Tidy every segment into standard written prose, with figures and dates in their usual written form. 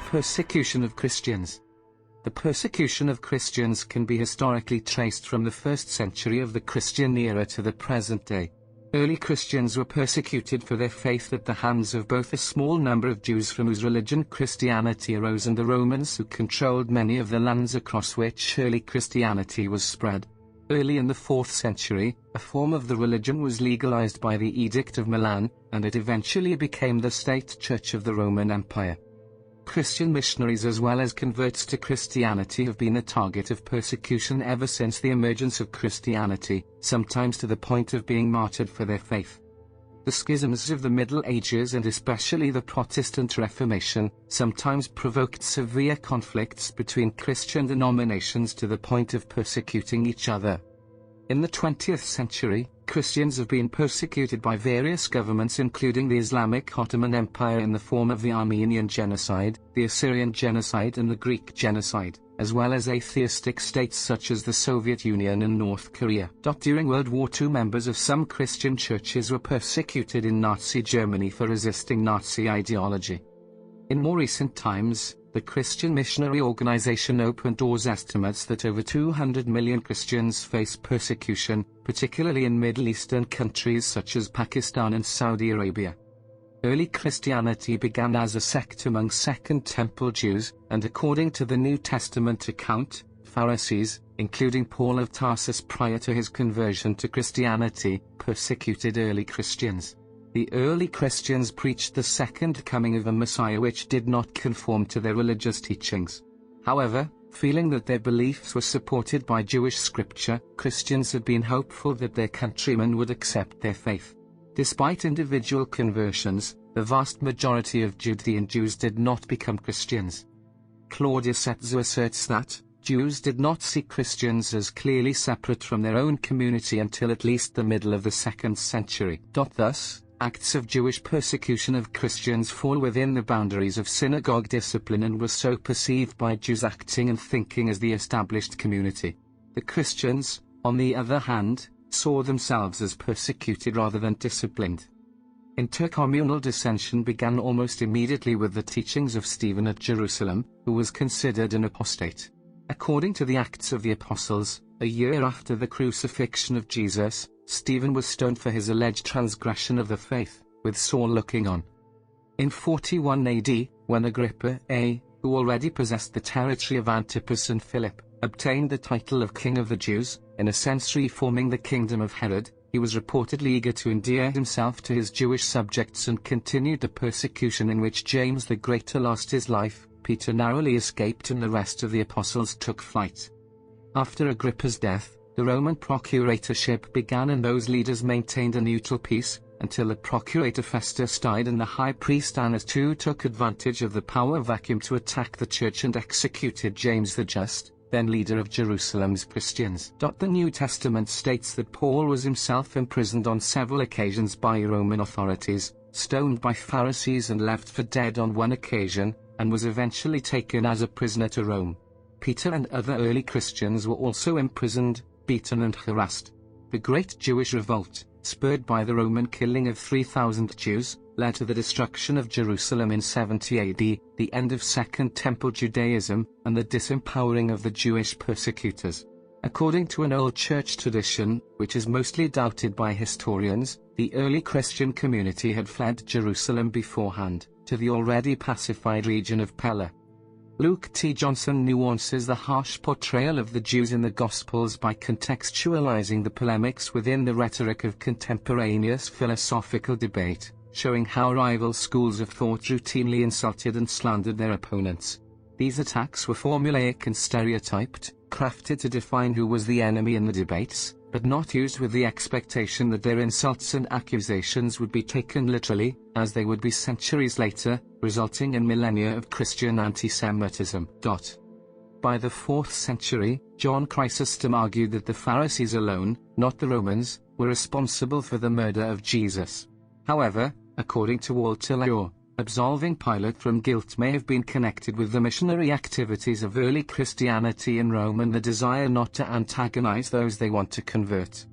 Persecution of Christians. The persecution of Christians can be historically traced from the 1st century of the Christian era to the present day. Early Christians were persecuted for their faith at the hands of both a small number of Jews from whose religion Christianity arose and the Romans who controlled many of the lands across which early Christianity was spread. Early in the 4th century, a form of the religion was legalized by the Edict of Milan, and it eventually became the state church of the Roman Empire. Christian missionaries as well as converts to Christianity have been a target of persecution ever since the emergence of Christianity, sometimes to the point of being martyred for their faith. The schisms of the Middle Ages and especially the Protestant Reformation sometimes provoked severe conflicts between Christian denominations to the point of persecuting each other. In the 20th century, Christians have been persecuted by various governments including the Islamic Ottoman Empire in the form of the Armenian Genocide, the Assyrian Genocide and the Greek Genocide, as well as atheistic states such as the Soviet Union and North Korea. During World War II, members of some Christian churches were persecuted in Nazi Germany for resisting Nazi ideology. In more recent times, the Christian missionary organization Open Doors estimates that over 200 million Christians face persecution, particularly in Middle Eastern countries such as Pakistan and Saudi Arabia. Early Christianity began as a sect among Second Temple Jews, and according to the New Testament account, Pharisees, including Paul of Tarsus prior to his conversion to Christianity, persecuted early Christians. The early Christians preached the second coming of a Messiah which did not conform to their religious teachings. However, feeling that their beliefs were supported by Jewish scripture, Christians had been hopeful that their countrymen would accept their faith. Despite individual conversions, the vast majority of Judean Jews did not become Christians. Claudius Etzer asserts that Jews did not see Christians as clearly separate from their own community until at least the middle of the 2nd century. Thus, acts of Jewish persecution of Christians fall within the boundaries of synagogue discipline and were so perceived by Jews acting and thinking as the established community. The Christians, on the other hand, saw themselves as persecuted rather than disciplined. Intercommunal dissension began almost immediately with the teachings of Stephen at Jerusalem, who was considered an apostate. According to the Acts of the Apostles, a year after the crucifixion of Jesus, Stephen was stoned for his alleged transgression of the faith, with Saul looking on. In 41 AD, when Agrippa I, who already possessed the territory of Antipas and Philip, obtained the title of King of the Jews, in a sense reforming the kingdom of Herod, he was reportedly eager to endear himself to his Jewish subjects and continued the persecution in which James the Greater lost his life, Peter narrowly escaped and the rest of the apostles took flight. After Agrippa's death, the Roman procuratorship began and those leaders maintained a neutral peace, until the procurator Festus died and the high priest Annas II took advantage of the power vacuum to attack the church and executed James the Just, then leader of Jerusalem's Christians. The New Testament states that Paul was himself imprisoned on several occasions by Roman authorities, stoned by Pharisees and left for dead on one occasion, and was eventually taken as a prisoner to Rome. Peter and other early Christians were also imprisoned, beaten and harassed. The Great Jewish Revolt, spurred by the Roman killing of 3,000 Jews, led to the destruction of Jerusalem in 70 AD, the end of Second Temple Judaism, and the disempowering of the Jewish persecutors. According to an old church tradition, which is mostly doubted by historians, the early Christian community had fled Jerusalem beforehand, to the already pacified region of Pella. Luke T. Johnson nuances the harsh portrayal of the Jews in the Gospels by contextualizing the polemics within the rhetoric of contemporaneous philosophical debate, showing how rival schools of thought routinely insulted and slandered their opponents. These attacks were formulaic and stereotyped, crafted to define who was the enemy in the debates, but not used with the expectation that their insults and accusations would be taken literally, as they would be centuries later, resulting in millennia of Christian anti-Semitism. By the 4th century, John Chrysostom argued that the Pharisees alone, not the Romans, were responsible for the murder of Jesus. However, according to Walter Law, absolving Pilate from guilt may have been connected with the missionary activities of early Christianity in Rome and the desire not to antagonize those they want to convert.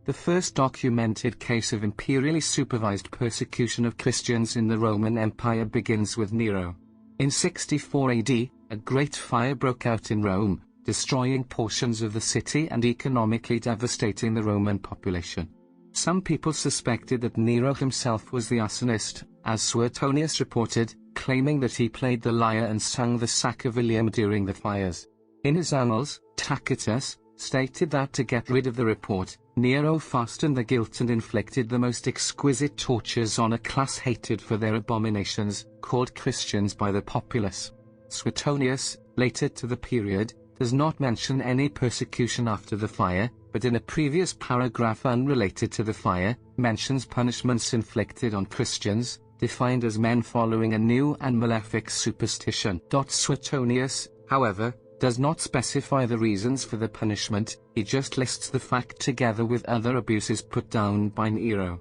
The first documented case of imperially supervised persecution of Christians in the Roman Empire begins with Nero. In 64 AD, a great fire broke out in Rome, destroying portions of the city and economically devastating the Roman population. Some people suspected that Nero himself was the arsonist, as Suetonius reported, claiming that he played the lyre and sung the Sacervilium during the fires. In his annals, Tacitus stated that to get rid of the report, Nero fastened the guilt and inflicted the most exquisite tortures on a class hated for their abominations, called Christians by the populace. Suetonius, later to the period, does not mention any persecution after the fire, but in a previous paragraph unrelated to the fire, mentions punishments inflicted on Christians, defined as men following a new and malefic superstition. Suetonius, however, does not specify the reasons for the punishment, he just lists the fact together with other abuses put down by Nero.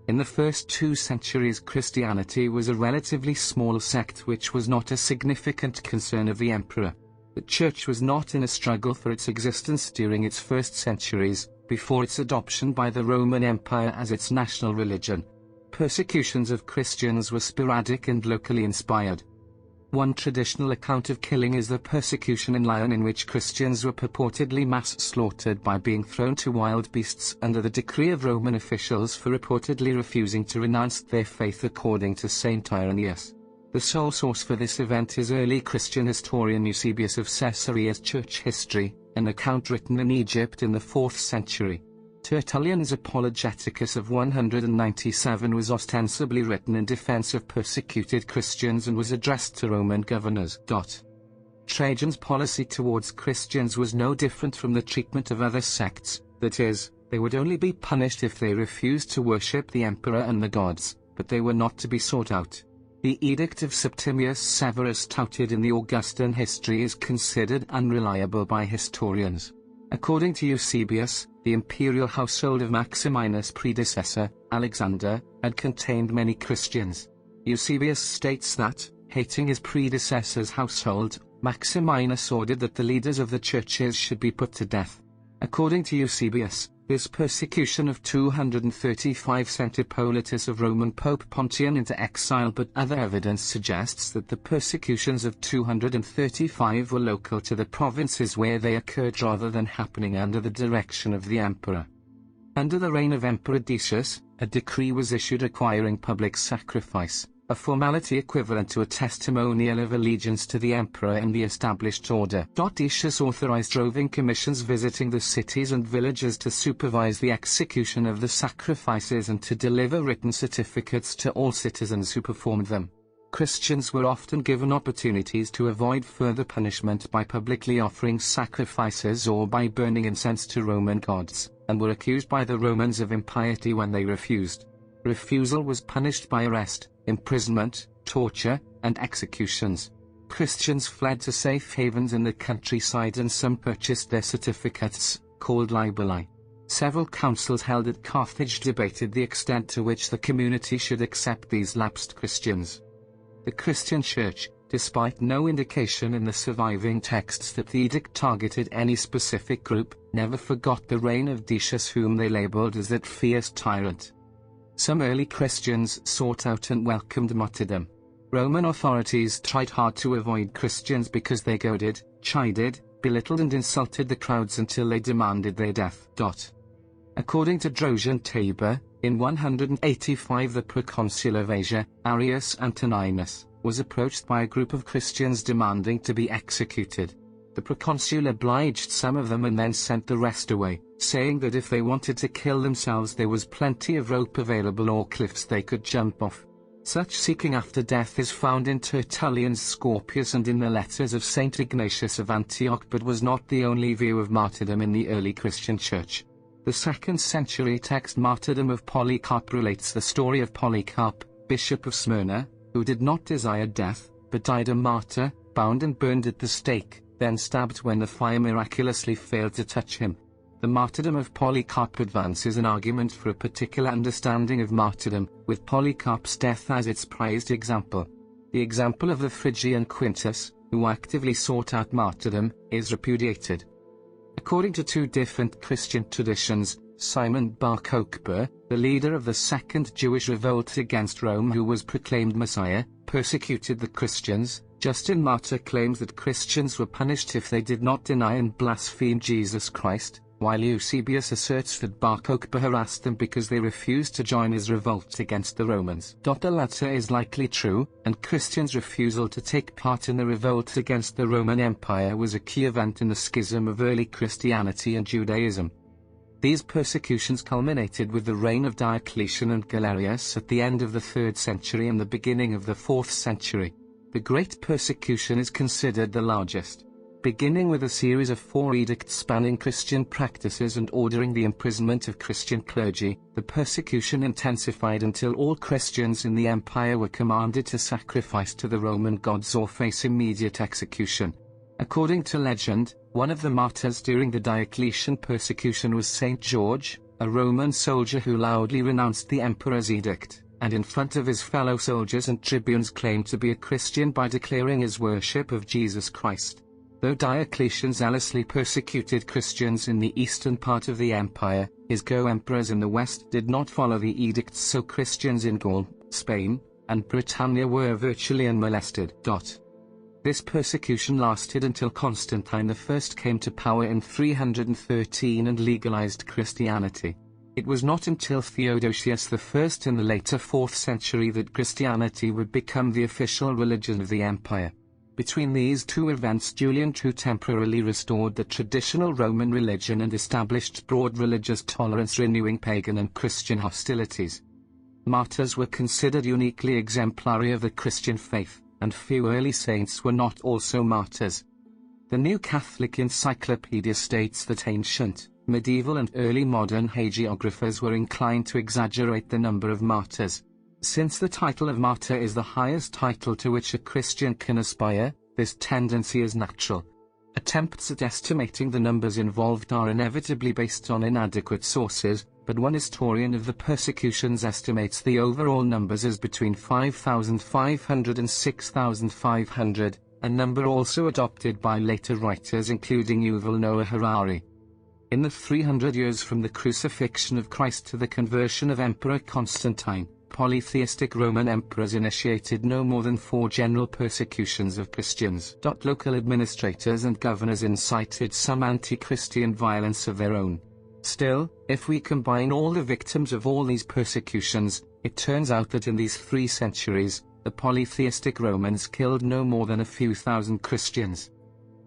In the first 2 centuries, Christianity was a relatively small sect which was not a significant concern of the emperor. The Church was not in a struggle for its existence during its first centuries, before its adoption by the Roman Empire as its national religion. Persecutions of Christians were sporadic and locally inspired. One traditional account of killing is the persecution in Lyon, in which Christians were purportedly mass slaughtered by being thrown to wild beasts under the decree of Roman officials for reportedly refusing to renounce their faith, according to Saint Irenaeus. The sole source for this event is early Christian historian Eusebius of Caesarea's Church History, an account written in Egypt in the 4th century. Tertullian's Apologeticus of 197 was ostensibly written in defense of persecuted Christians and was addressed to Roman governors. Trajan's policy towards Christians was no different from the treatment of other sects, that is, they would only be punished if they refused to worship the emperor and the gods, but they were not to be sought out. The Edict of Septimius Severus touted in the Augustan history is considered unreliable by historians. According to Eusebius, the imperial household of Maximinus' predecessor, Alexander, had contained many Christians. Eusebius states that, hating his predecessor's household, Maximinus ordered that the leaders of the churches should be put to death. According to Eusebius, this persecution of 235 sent Hippolytus of Roman Pope Pontian into exile, but other evidence suggests that the persecutions of 235 were local to the provinces where they occurred rather than happening under the direction of the emperor. Under the reign of Emperor Decius, a decree was issued requiring public sacrifice, a formality equivalent to a testimonial of allegiance to the emperor in the established order. Decius authorized roving commissions visiting the cities and villages to supervise the execution of the sacrifices and to deliver written certificates to all citizens who performed them. Christians were often given opportunities to avoid further punishment by publicly offering sacrifices or by burning incense to Roman gods, and were accused by the Romans of impiety when they refused. Refusal was punished by arrest, imprisonment, torture, and executions. Christians fled to safe havens in the countryside and some purchased their certificates, called libelli. Several councils held at Carthage debated the extent to which the community should accept these lapsed Christians. The Christian Church, despite no indication in the surviving texts that the edict targeted any specific group, never forgot the reign of Decius, whom they labeled as that fierce tyrant. Some early Christians sought out and welcomed martyrdom. Roman authorities tried hard to avoid Christians because they goaded, chided, belittled and insulted the crowds until they demanded their death. According to Drojan Tabor, in 185 the proconsul of Asia, Arrius Antoninus, was approached by a group of Christians demanding to be executed. The proconsul obliged some of them and then sent the rest away, saying that if they wanted to kill themselves there was plenty of rope available or cliffs they could jump off. Such seeking after death is found in Tertullian's Scorpius and in the letters of Saint Ignatius of Antioch, but was not the only view of martyrdom in the early Christian Church. The 2nd century text Martyrdom of Polycarp relates the story of Polycarp, Bishop of Smyrna, who did not desire death, but died a martyr, bound and burned at the stake, then stabbed when the fire miraculously failed to touch him. The martyrdom of Polycarp advances an argument for a particular understanding of martyrdom, with Polycarp's death as its prized example. The example of the Phrygian Quintus, who actively sought out martyrdom, is repudiated. According to 2 different Christian traditions, Simon bar Kokhba, the leader of the second Jewish revolt against Rome who was proclaimed Messiah, persecuted the Christians, Justin Martyr claims that Christians were punished if they did not deny and blaspheme Jesus Christ, while Eusebius asserts that Bar Kokhba harassed them because they refused to join his revolt against the Romans. The latter is likely true, and Christians' refusal to take part in the revolt against the Roman Empire was a key event in the schism of early Christianity and Judaism. These persecutions culminated with the reign of Diocletian and Galerius at the end of the 3rd century and the beginning of the 4th century. The Great Persecution is considered the largest. Beginning with a series of 4 edicts spanning Christian practices and ordering the imprisonment of Christian clergy, the persecution intensified until all Christians in the empire were commanded to sacrifice to the Roman gods or face immediate execution. According to legend, one of the martyrs during the Diocletian persecution was Saint George, a Roman soldier who loudly renounced the emperor's edict, and in front of his fellow soldiers and tribunes claimed to be a Christian by declaring his worship of Jesus Christ. Though Diocletian zealously persecuted Christians in the eastern part of the empire, his co-emperors in the west did not follow the edicts, so Christians in Gaul, Spain, and Britannia were virtually unmolested. This persecution lasted until Constantine I came to power in 313 and legalized Christianity. It was not until Theodosius I in the later 4th century that Christianity would become the official religion of the empire. Between these two events, Julian II temporarily restored the traditional Roman religion and established broad religious tolerance, renewing pagan and Christian hostilities. Martyrs were considered uniquely exemplary of the Christian faith, and few early saints were not also martyrs. The New Catholic Encyclopedia states that ancient, medieval and early modern hagiographers were inclined to exaggerate the number of martyrs. Since the title of martyr is the highest title to which a Christian can aspire, this tendency is natural. Attempts at estimating the numbers involved are inevitably based on inadequate sources, but one historian of the persecutions estimates the overall numbers as between 5,500 and 6,500, a number also adopted by later writers including Yuval Noah Harari. In the 300 years from the crucifixion of Christ to the conversion of Emperor Constantine, polytheistic Roman emperors initiated no more than 4 general persecutions of Christians. Local administrators and governors incited some anti-Christian violence of their own. Still, if we combine all the victims of all these persecutions, it turns out that in these 3 centuries, the polytheistic Romans killed no more than a few thousand Christians.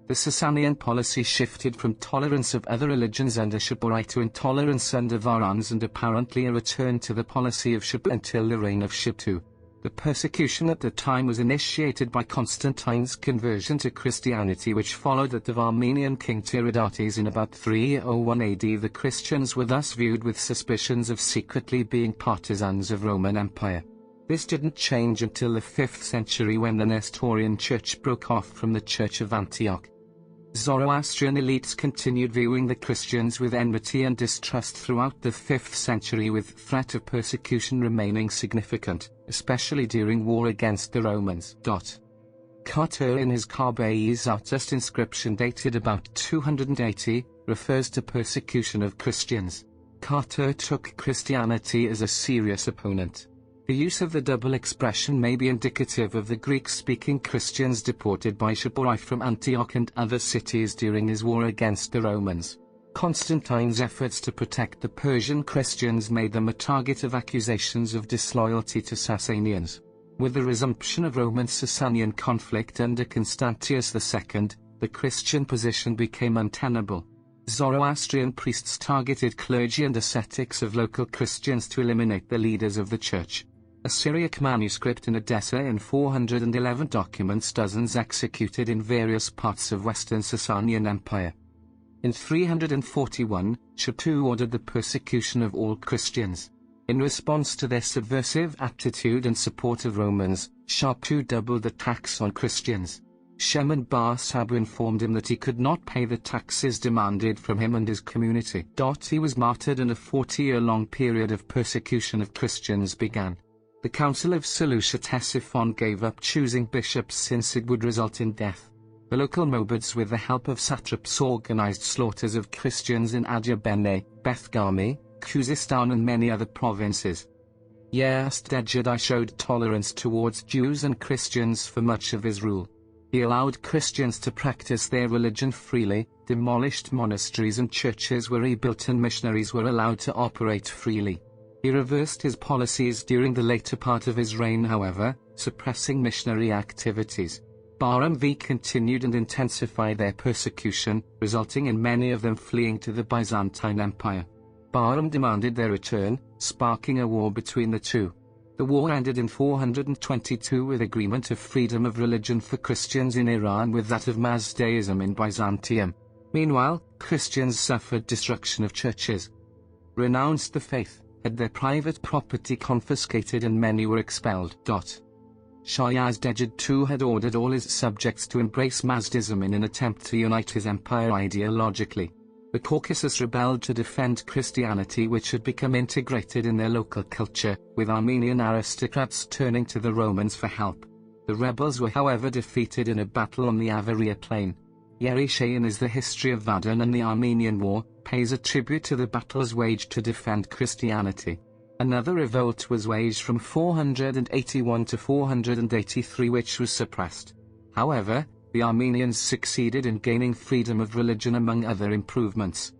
The Sasanian policy shifted from tolerance of other religions under Shapur to intolerance under Varans, and apparently a return to the policy of Shapur until the reign of Shapur. The persecution at the time was initiated by Constantine's conversion to Christianity, which followed that of Armenian king Tiridates in about 301 AD. The Christians were thus viewed with suspicions of secretly being partisans of Roman Empire. This didn't change until the 5th century, when the Nestorian Church broke off from the Church of Antioch. Zoroastrian elites continued viewing the Christians with enmity and distrust throughout the 5th century, with threat of persecution remaining significant, especially during war against the Romans. Carter, in his Kabe-i-Zartust inscription dated about 280, refers to persecution of Christians. Carter took Christianity as a serious opponent. The use of the double expression may be indicative of the Greek-speaking Christians deported by Shapur from Antioch and other cities during his war against the Romans. Constantine's efforts to protect the Persian Christians made them a target of accusations of disloyalty to Sasanians. With the resumption of Roman-Sasanian conflict under Constantius II, the Christian position became untenable. Zoroastrian priests targeted clergy and ascetics of local Christians to eliminate the leaders of the church. A Syriac manuscript in Edessa in 411 documents dozens executed in various parts of Western Sasanian Empire. In 341, Shapur ordered the persecution of all Christians. In response to their subversive attitude and support of Romans, Shapur doubled the tax on Christians. Shimon bar Sabu informed him that he could not pay the taxes demanded from him and his community. He was martyred, and a 40-year-long period of persecution of Christians began. The Council of Seleucia Ctesiphon gave up choosing bishops since it would result in death. The local Mobids, with the help of satraps, organized slaughters of Christians in Adia Bene, Beth-Gami, Khuzestan and many other provinces. Yazdegerdai showed tolerance towards Jews and Christians for much of his rule. He allowed Christians to practice their religion freely, demolished monasteries and churches were rebuilt, and missionaries were allowed to operate freely. He reversed his policies during the later part of his reign, however, suppressing missionary activities. Bahram V continued and intensified their persecution, resulting in many of them fleeing to the Byzantine Empire. Bahram demanded their return, sparking a war between the two. The war ended in 422 with agreement of freedom of religion for Christians in Iran with that of Mazdaism in Byzantium. Meanwhile, Christians suffered destruction of churches, renounced the faith, had their private property confiscated, and many were expelled. Shah Yazdegerd II had ordered all his subjects to embrace Mazdism in an attempt to unite his empire ideologically. The Caucasus rebelled to defend Christianity, which had become integrated in their local culture, with Armenian aristocrats turning to the Romans for help. The rebels were however defeated in a battle on the Avaria plain. Yerishayan is the history of Vadan, and the Armenian War pays a tribute to the battles waged to defend Christianity. Another revolt was waged from 481 to 483, which was suppressed. However, the Armenians succeeded in gaining freedom of religion among other improvements.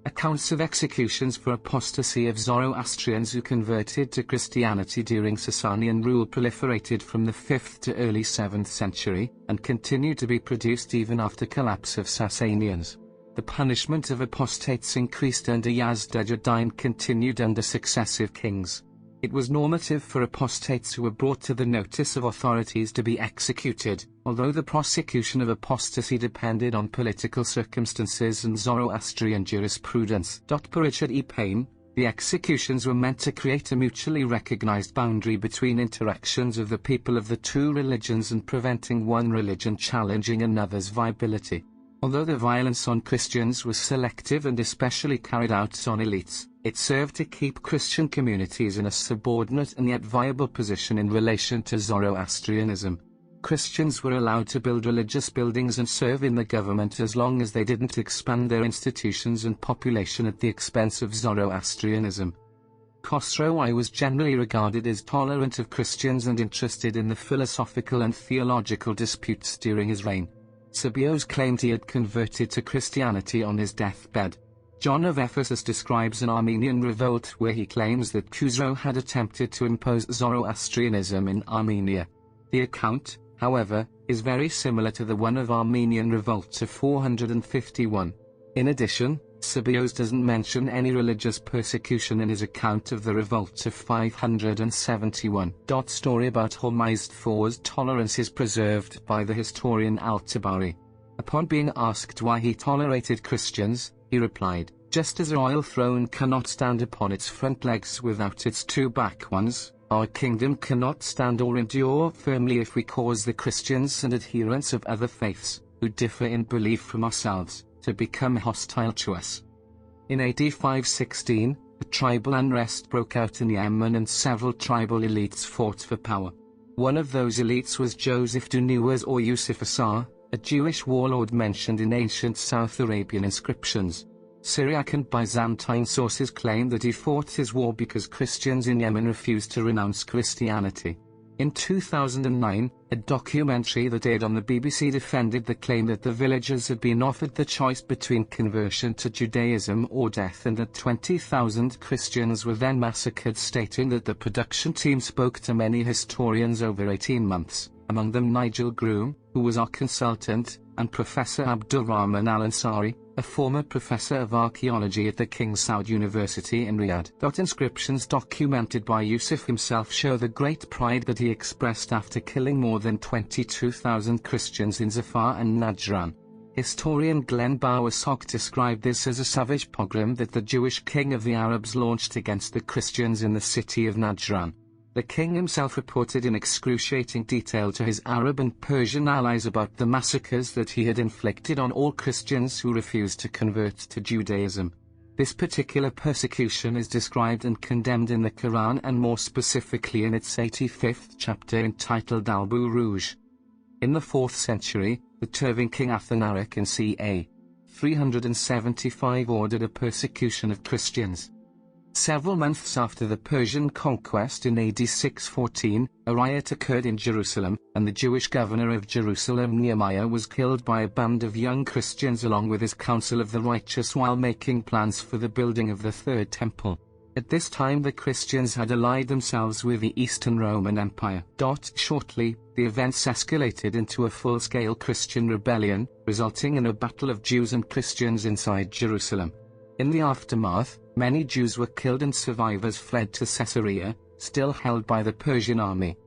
Accounts of executions for apostasy of Zoroastrians who converted to Christianity during Sasanian rule proliferated from the 5th to early 7th century, and continued to be produced even after collapse of Sasanians. The punishment of apostates increased under Yazdegerd and continued under successive kings. It was normative for apostates who were brought to the notice of authorities to be executed, although the prosecution of apostasy depended on political circumstances and Zoroastrian jurisprudence. Per Richard E. Payne, the executions were meant to create a mutually recognized boundary between interactions of the people of the two religions and preventing one religion challenging another's viability. Although the violence on Christians was selective and especially carried out on elites, it served to keep Christian communities in a subordinate and yet viable position in relation to Zoroastrianism. Christians were allowed to build religious buildings and serve in the government as long as they didn't expand their institutions and population at the expense of Zoroastrianism. Khosrow I was generally regarded as tolerant of Christians and interested in the philosophical and theological disputes during his reign. Sabios claimed he had converted to Christianity on his deathbed. John of Ephesus describes an Armenian revolt where he claims that Khosrow had attempted to impose Zoroastrianism in Armenia. The account, however, is very similar to the one of Armenian revolts of 451. In addition, Sabios doesn't mention any religious persecution in his account of the revolt of 571. Story about Hormizd IV's tolerance is preserved by the historian Al-Tabari. Upon being asked why he tolerated Christians, he replied, "Just as a royal throne cannot stand upon its front legs without its two back ones, our kingdom cannot stand or endure firmly if we cause the Christians and adherents of other faiths, who differ in belief from ourselves, to become hostile to us." In AD 516, a tribal unrest broke out in Yemen and several tribal elites fought for power. One of those elites was Joseph Dunuwas or Yusuf Asar, a Jewish warlord mentioned in ancient South Arabian inscriptions. Syriac and Byzantine sources claim that he fought his war because Christians in Yemen refused to renounce Christianity. In 2009, a documentary that aired on the BBC defended the claim that the villagers had been offered the choice between conversion to Judaism or death, and that 20,000 Christians were then massacred, stating that the production team spoke to many historians over 18 months, among them Nigel Groom, who was our consultant, and Professor Abdulrahman Al-Ansari, a former professor of archaeology at the King Saud University in Riyadh. Inscriptions documented by Yusuf himself show the great pride that he expressed after killing more than 22,000 Christians in Zafar and Najran. Historian Glenn Bowersock described this as a savage pogrom that the Jewish king of the Arabs launched against the Christians in the city of Najran. The king himself reported in excruciating detail to his Arab and Persian allies about the massacres that he had inflicted on all Christians who refused to convert to Judaism. This particular persecution is described and condemned in the Quran, and more specifically in its 85th chapter entitled Al-Buruj. In the 4th century, the Turvan king Athanaric in ca. 375 ordered a persecution of Christians. Several months after the Persian conquest in AD 614, a riot occurred in Jerusalem, and the Jewish governor of Jerusalem Nehemiah was killed by a band of young Christians along with his council of the righteous while making plans for the building of the Third Temple. At this time the Christians had allied themselves with the Eastern Roman Empire. Shortly, the events escalated into a full-scale Christian rebellion, resulting in a battle of Jews and Christians inside Jerusalem. In the aftermath, many Jews were killed and survivors fled to Caesarea, still held by the Persian army.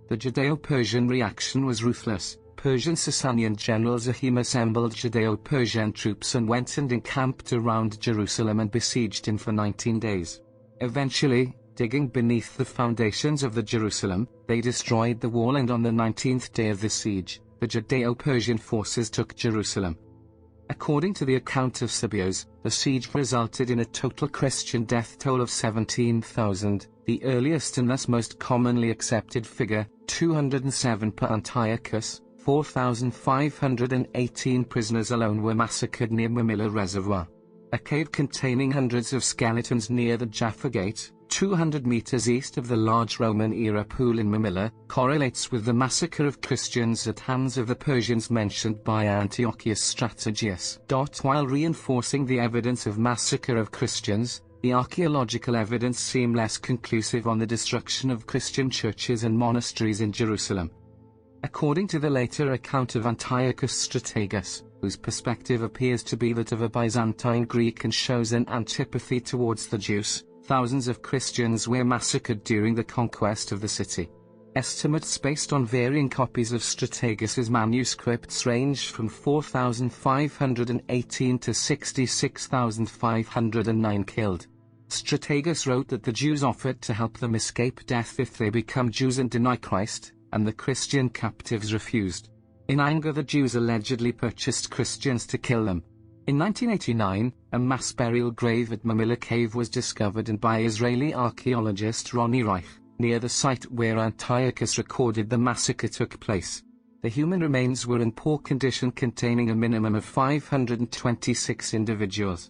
The Judeo-Persian reaction was ruthless. Persian Sasanian general Zahim assembled Judeo-Persian troops and went and encamped around Jerusalem and besieged it for 19 days. Eventually, digging beneath the foundations of the Jerusalem, they destroyed the wall, and on the 19th day of the siege, the Judeo-Persian forces took Jerusalem. According to the account of Sabios, the siege resulted in a total Christian death toll of 17,000, the earliest and thus most commonly accepted figure, 207 per Antiochus. 4,518 prisoners alone were massacred near Mamilla Reservoir, a cave containing hundreds of skeletons near the Jaffa Gate, 200 meters east of the large Roman-era pool in Mamilla, correlates with the massacre of Christians at hands of the Persians mentioned by Antiochus Strategius. While reinforcing the evidence of massacre of Christians, the archaeological evidence seemed less conclusive on the destruction of Christian churches and monasteries in Jerusalem. According to the later account of Antiochus Strategus, whose perspective appears to be that of a Byzantine Greek and shows an antipathy towards the Jews, thousands of Christians were massacred during the conquest of the city. Estimates based on varying copies of Strategus's manuscripts range from 4,518 to 66,509 killed. Strategus wrote that the Jews offered to help them escape death if they become Jews and deny Christ, and the Christian captives refused. In anger, the Jews allegedly purchased Christians to kill them. In 1989, a mass burial grave at Mamilla Cave was discovered by Israeli archaeologist Ronnie Reich, near the site where Antiochus recorded the massacre took place. The human remains were in poor condition, containing a minimum of 526 individuals.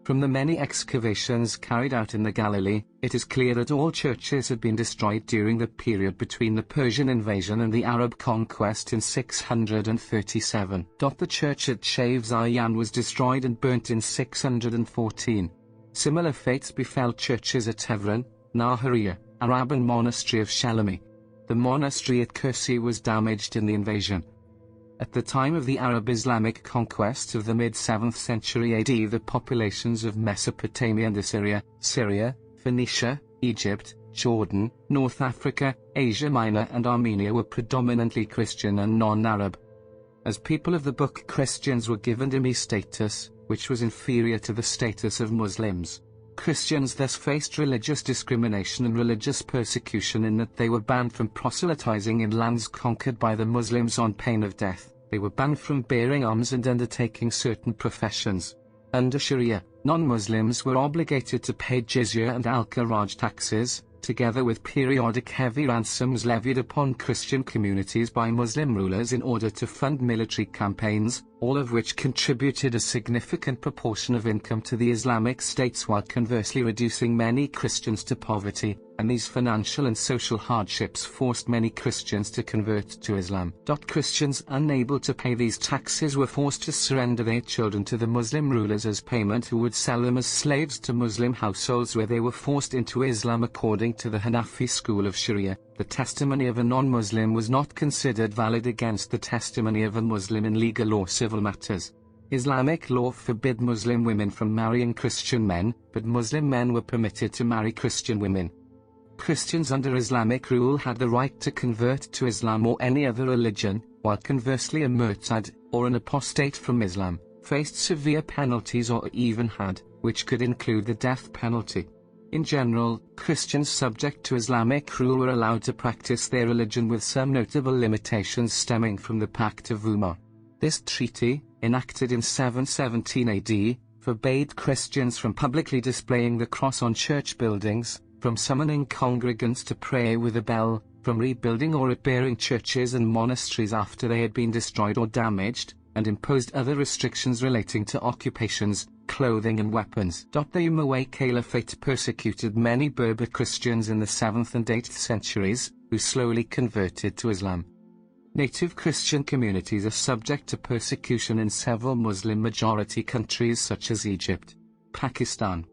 From the many excavations carried out in the Galilee, it is clear that all churches had been destroyed during the period between the Persian invasion and the Arab conquest in 637. The church at Shav Zayan was destroyed and burnt in 614. Similar fates befell churches at Hebron, Nahariya, Arab and monastery of Shalami. The monastery at Kursi was damaged in the invasion. At the time of the Arab-Islamic conquest of the mid-7th century AD, the populations of Mesopotamia and Assyria, Syria, Phoenicia, Egypt, Jordan, North Africa, Asia Minor and Armenia were predominantly Christian and non-Arab. As people of the book, Christians were given dhimmi status, which was inferior to the status of Muslims. Christians thus faced religious discrimination and religious persecution in that they were banned from proselytizing in lands conquered by the Muslims on pain of death. They were banned from bearing arms and undertaking certain professions. Under Sharia, non-Muslims were obligated to pay jizya and al-kharaj taxes, together with periodic heavy ransoms levied upon Christian communities by Muslim rulers in order to fund military campaigns, all of which contributed a significant proportion of income to the Islamic states while conversely reducing many Christians to poverty, and these financial and social hardships forced many Christians to convert to Islam. Christians unable to pay these taxes were forced to surrender their children to the Muslim rulers as payment, who would sell them as slaves to Muslim households where they were forced into Islam. According to the Hanafi school of Sharia, the testimony of a non-Muslim was not considered valid against the testimony of a Muslim in legal or civil matters. Islamic law forbid Muslim women from marrying Christian men, but Muslim men were permitted to marry Christian women. Christians under Islamic rule had the right to convert to Islam or any other religion, while conversely a murtad, or an apostate from Islam, faced severe penalties or even had, which could include the death penalty. In general, Christians subject to Islamic rule were allowed to practice their religion with some notable limitations stemming from the Pact of Umar. This treaty, enacted in 717 AD, forbade Christians from publicly displaying the cross on church buildings, from summoning congregants to pray with a bell, from rebuilding or repairing churches and monasteries after they had been destroyed or damaged, and imposed other restrictions relating to occupations, clothing and weapons. The Umayyad Caliphate persecuted many Berber Christians in the 7th and 8th centuries, who slowly converted to Islam. Native Christian communities are subject to persecution in several Muslim-majority countries such as Egypt, Pakistan.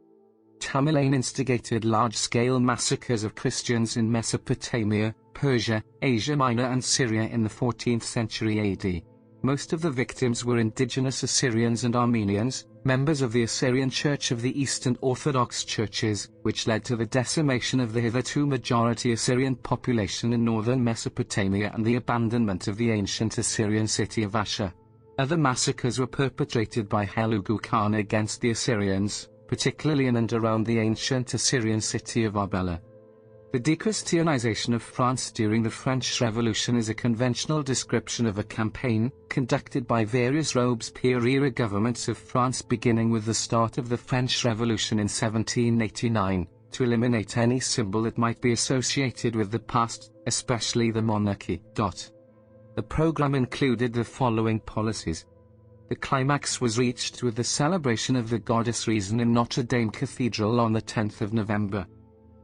Tamerlane instigated large-scale massacres of Christians in Mesopotamia, Persia, Asia Minor and Syria in the 14th century AD. Most of the victims were indigenous Assyrians and Armenians, members of the Assyrian Church of the Eastern Orthodox Churches, which led to the decimation of the hitherto majority Assyrian population in northern Mesopotamia and the abandonment of the ancient Assyrian city of Ashur. Other massacres were perpetrated by Hulagu Khan against the Assyrians, particularly in and around the ancient Assyrian city of Arbela. The dechristianization of France during the French Revolution is a conventional description of a campaign conducted by various Robespierre-era governments of France beginning with the start of the French Revolution in 1789, to eliminate any symbol that might be associated with the past, especially the monarchy. The program included the following policies. The climax was reached with the celebration of the goddess Reason in Notre Dame Cathedral on the 10th of November.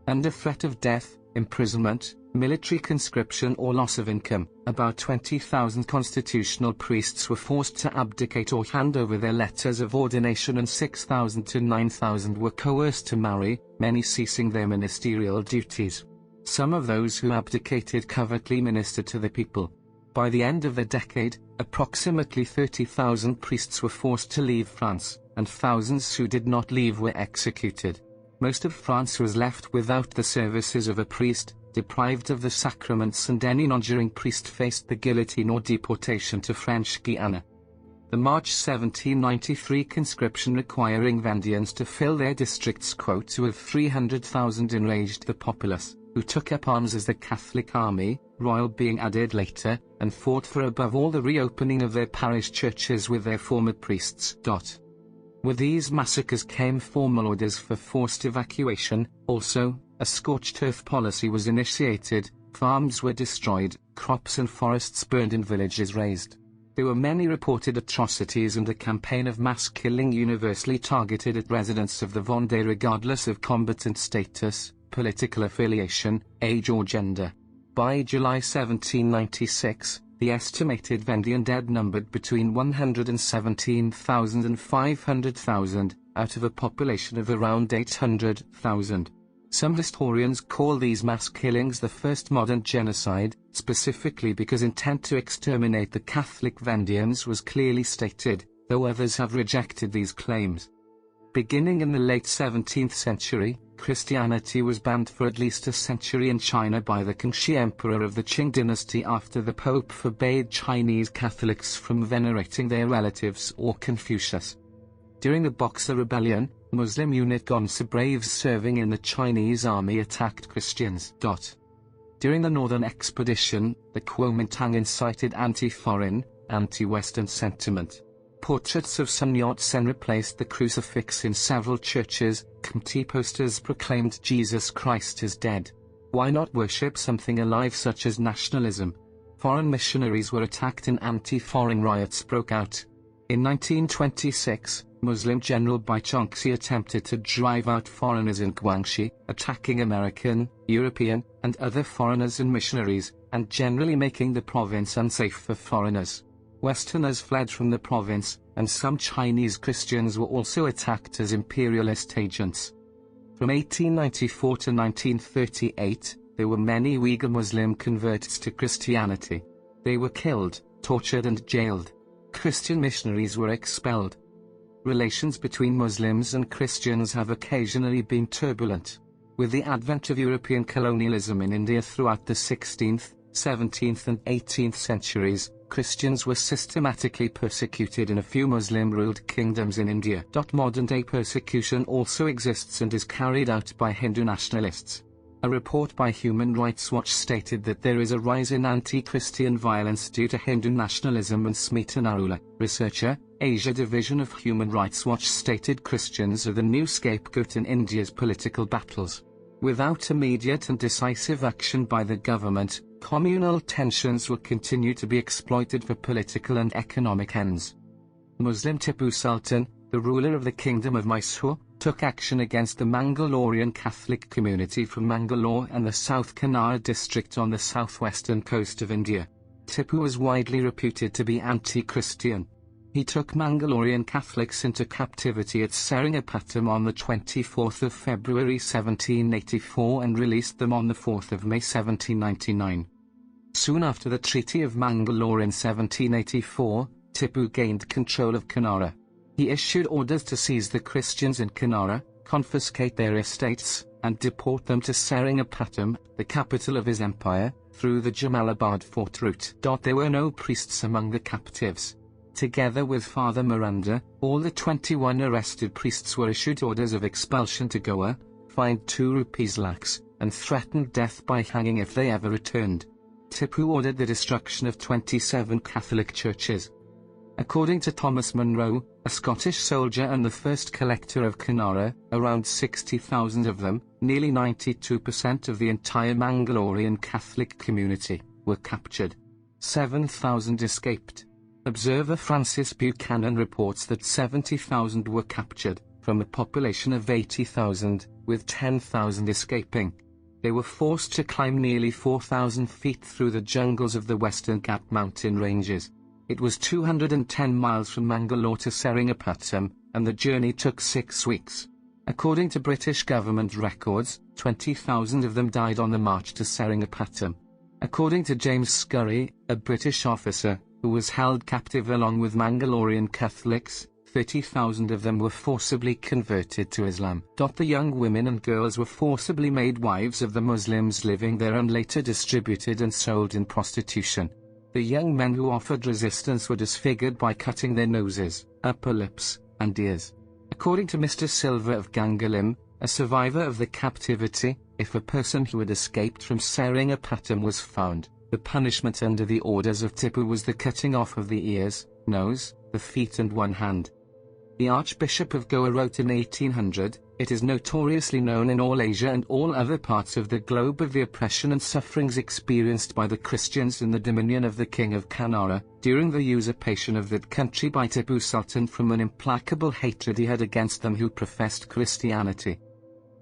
Under threat of death, imprisonment, military conscription or loss of income, about 20,000 constitutional priests were forced to abdicate or hand over their letters of ordination and 6,000 to 9,000 were coerced to marry, many ceasing their ministerial duties. Some of those who abdicated covertly ministered to the people. By the end of the decade, approximately 30,000 priests were forced to leave France, and thousands who did not leave were executed. Most of France was left without the services of a priest, deprived of the sacraments, and any non-juring priest faced the guillotine or deportation to French Guiana. The March 1793 conscription requiring Vendeans to fill their district's quota of 300,000 enraged the populace, who took up arms as the Catholic army, royal being added later, and fought for above all the reopening of their parish churches with their former priests. With these massacres came formal orders for forced evacuation. Also, a scorched earth policy was initiated, farms were destroyed, crops and forests burned and villages razed. There were many reported atrocities and a campaign of mass killing universally targeted at residents of the Vendée regardless of combatant status, political affiliation, age or gender. By July 1796, the estimated Vendean dead numbered between 117,000 and 500,000, out of a population of around 800,000. Some historians call these mass killings the first modern genocide, specifically because intent to exterminate the Catholic Vendeans was clearly stated, though others have rejected these claims. Beginning in the late 17th century, Christianity was banned for at least a century in China by the Kangxi Emperor of the Qing dynasty after the Pope forbade Chinese Catholics from venerating their relatives or Confucius. During the Boxer Rebellion, Muslim unit Gonsa Braves serving in the Chinese army attacked Christians. During the Northern Expedition, the Kuomintang incited anti-foreign, anti-Western sentiment. Portraits of Sun Yat-sen replaced the crucifix in several churches. Committee posters proclaimed Jesus Christ is dead. Why not worship something alive such as nationalism? Foreign missionaries were attacked and anti-foreign riots broke out. In 1926, Muslim General Bai Chongxi attempted to drive out foreigners in Guangxi, attacking American, European, and other foreigners and missionaries, and generally making the province unsafe for foreigners. Westerners fled from the province, and some Chinese Christians were also attacked as imperialist agents. From 1894 to 1938, there were many Uyghur Muslim converts to Christianity. They were killed, tortured and jailed. Christian missionaries were expelled. Relations between Muslims and Christians have occasionally been turbulent. With the advent of European colonialism in India throughout the 16th, 17th and 18th centuries, Christians were systematically persecuted in a few Muslim-ruled kingdoms in India. Modern-day persecution also exists and is carried out by Hindu nationalists. A report by Human Rights Watch stated that there is a rise in anti-Christian violence due to Hindu nationalism, and Smita Narula, researcher, Asia Division of Human Rights Watch, stated Christians are the new scapegoat in India's political battles. Without immediate and decisive action by the government, communal tensions will continue to be exploited for political and economic ends. Muslim Tipu Sultan, the ruler of the Kingdom of Mysore, took action against the Mangalorean Catholic community from Mangalore and the South Kanara district on the southwestern coast of India. Tipu was widely reputed to be anti-Christian. He took Mangalorean Catholics into captivity at Seringapatam on the 24th of February 1784 and released them on the 4th of May 1799. Soon after the Treaty of Mangalore in 1784, Tipu gained control of Kanara. He issued orders to seize the Christians in Kanara, confiscate their estates, and deport them to Seringapatam, the capital of his empire, through the Jamalabad fort route. There were no priests among the captives. Together with Father Miranda, all the 21 arrested priests were issued orders of expulsion to Goa, fined 2 rupees lakhs, and threatened death by hanging if they ever returned. Tipu ordered the destruction of 27 Catholic churches. According to Thomas Munro, a Scottish soldier and the first collector of Kanara, around 60,000 of them, nearly 92% of the entire Mangalorean Catholic community, were captured. 7,000 escaped. Observer Francis Buchanan reports that 70,000 were captured, from a population of 80,000, with 10,000 escaping. They were forced to climb nearly 4,000 feet through the jungles of the Western Ghat mountain ranges. It was 210 miles from Mangalore to Seringapatam, and the journey took 6 weeks. According to British government records, 20,000 of them died on the march to Seringapatam. According to James Scurry, a British officer, who was held captive along with Mangalorean Catholics, 30,000 of them were forcibly converted to Islam. The young women and girls were forcibly made wives of the Muslims living there and later distributed and sold in prostitution. The young men who offered resistance were disfigured by cutting their noses, upper lips, and ears. According to Mr. Silva of Gangalim, a survivor of the captivity, if a person who had escaped from Seringapatam was found, the punishment under the orders of Tipu was the cutting off of the ears, nose, the feet and one hand. The Archbishop of Goa wrote in 1800, "It is notoriously known in all Asia and all other parts of the globe of the oppression and sufferings experienced by the Christians in the dominion of the King of Kanara, during the usurpation of that country by Tipu Sultan from an implacable hatred he had against them who professed Christianity."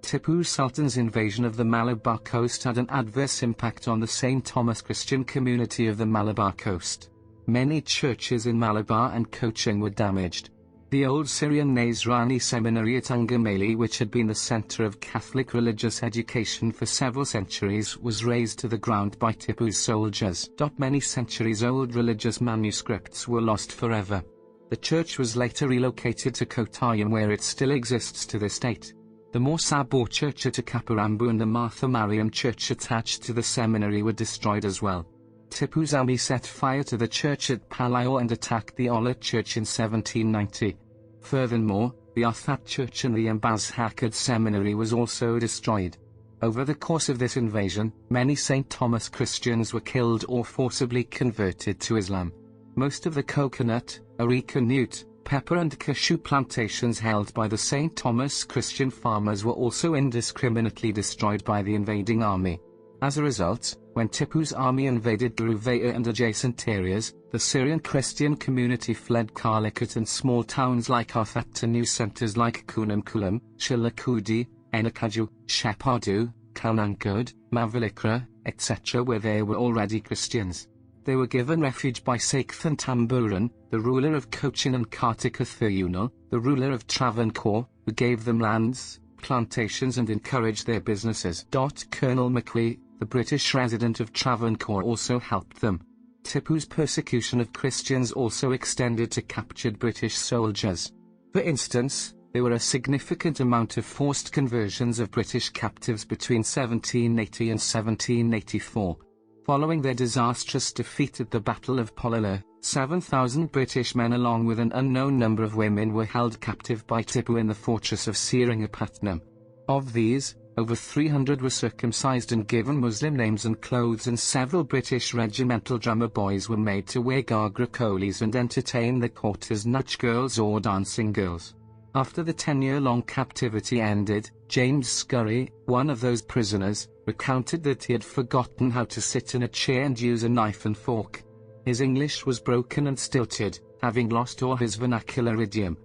Tipu Sultan's invasion of the Malabar coast had an adverse impact on the St. Thomas Christian community of the Malabar coast. Many churches in Malabar and Cochin were damaged. The old Syrian Nazrani seminary at Angamali, which had been the center of Catholic religious education for several centuries, was razed to the ground by Tipu's soldiers. Many centuries-old religious manuscripts were lost forever. The church was later relocated to Kottayam, where it still exists to this date. The Morsabur Church at Akaparambu and the Martha Mariam Church attached to the seminary were destroyed as well. Tipu's army set fire to the church at Palaur and attacked the Ola Church in 1790. Furthermore, the Arthat Church and the Ambazhakad Seminary was also destroyed. Over the course of this invasion, many St. Thomas Christians were killed or forcibly converted to Islam. Most of the coconut, areca nut, pepper and cashew plantations held by the St. Thomas Christian farmers were also indiscriminately destroyed by the invading army. As a result, when Tipu's army invaded Guruvayur and adjacent areas, the Syrian Christian community fled Calicut and small towns like Arthat to new centers like Kunamkulam, Chilakudi, Enakaju, Shepadu, Kanangud, Mavelikra, etc., where there were already Christians. They were given refuge by Sakthan Tamburan, the ruler of Cochin, and Kartika Thirunal, the ruler of Travancore, who gave them lands, plantations and encouraged their businesses. Colonel Macquarie, the British resident of Travancore, also helped them. Tipu's persecution of Christians also extended to captured British soldiers. For instance, there were a significant amount of forced conversions of British captives between 1780 and 1784. Following their disastrous defeat at the Battle of Polala, 7,000 British men along with an unknown number of women were held captive by Tipu in the fortress of Seringapatam. Of these, over 300 were circumcised and given Muslim names and clothes, and several British regimental drummer boys were made to wear Gagra colis and entertain the court as Nach girls or dancing girls. After the 10-year-long captivity ended, James Scurry, one of those prisoners, recounted that he had forgotten how to sit in a chair and use a knife and fork. His English was broken and stilted, having lost all his vernacular idiom.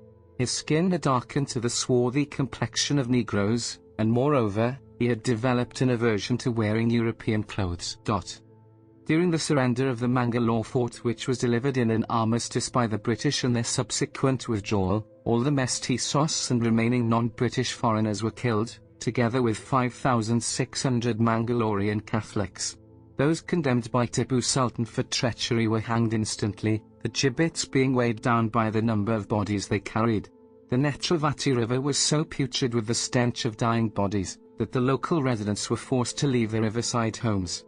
His skin had darkened to the swarthy complexion of Negroes, and moreover, he had developed an aversion to wearing European clothes. During the surrender of the Mangalore fort, which was delivered in an armistice by the British, and their subsequent withdrawal, all the mestizos and remaining non-British foreigners were killed, together with 5,600 Mangalorean Catholics. Those condemned by Tipu Sultan for treachery were hanged instantly, the gibbets being weighed down by the number of bodies they carried. The Netravati River was so putrid with the stench of dying bodies, that the local residents were forced to leave their riverside homes.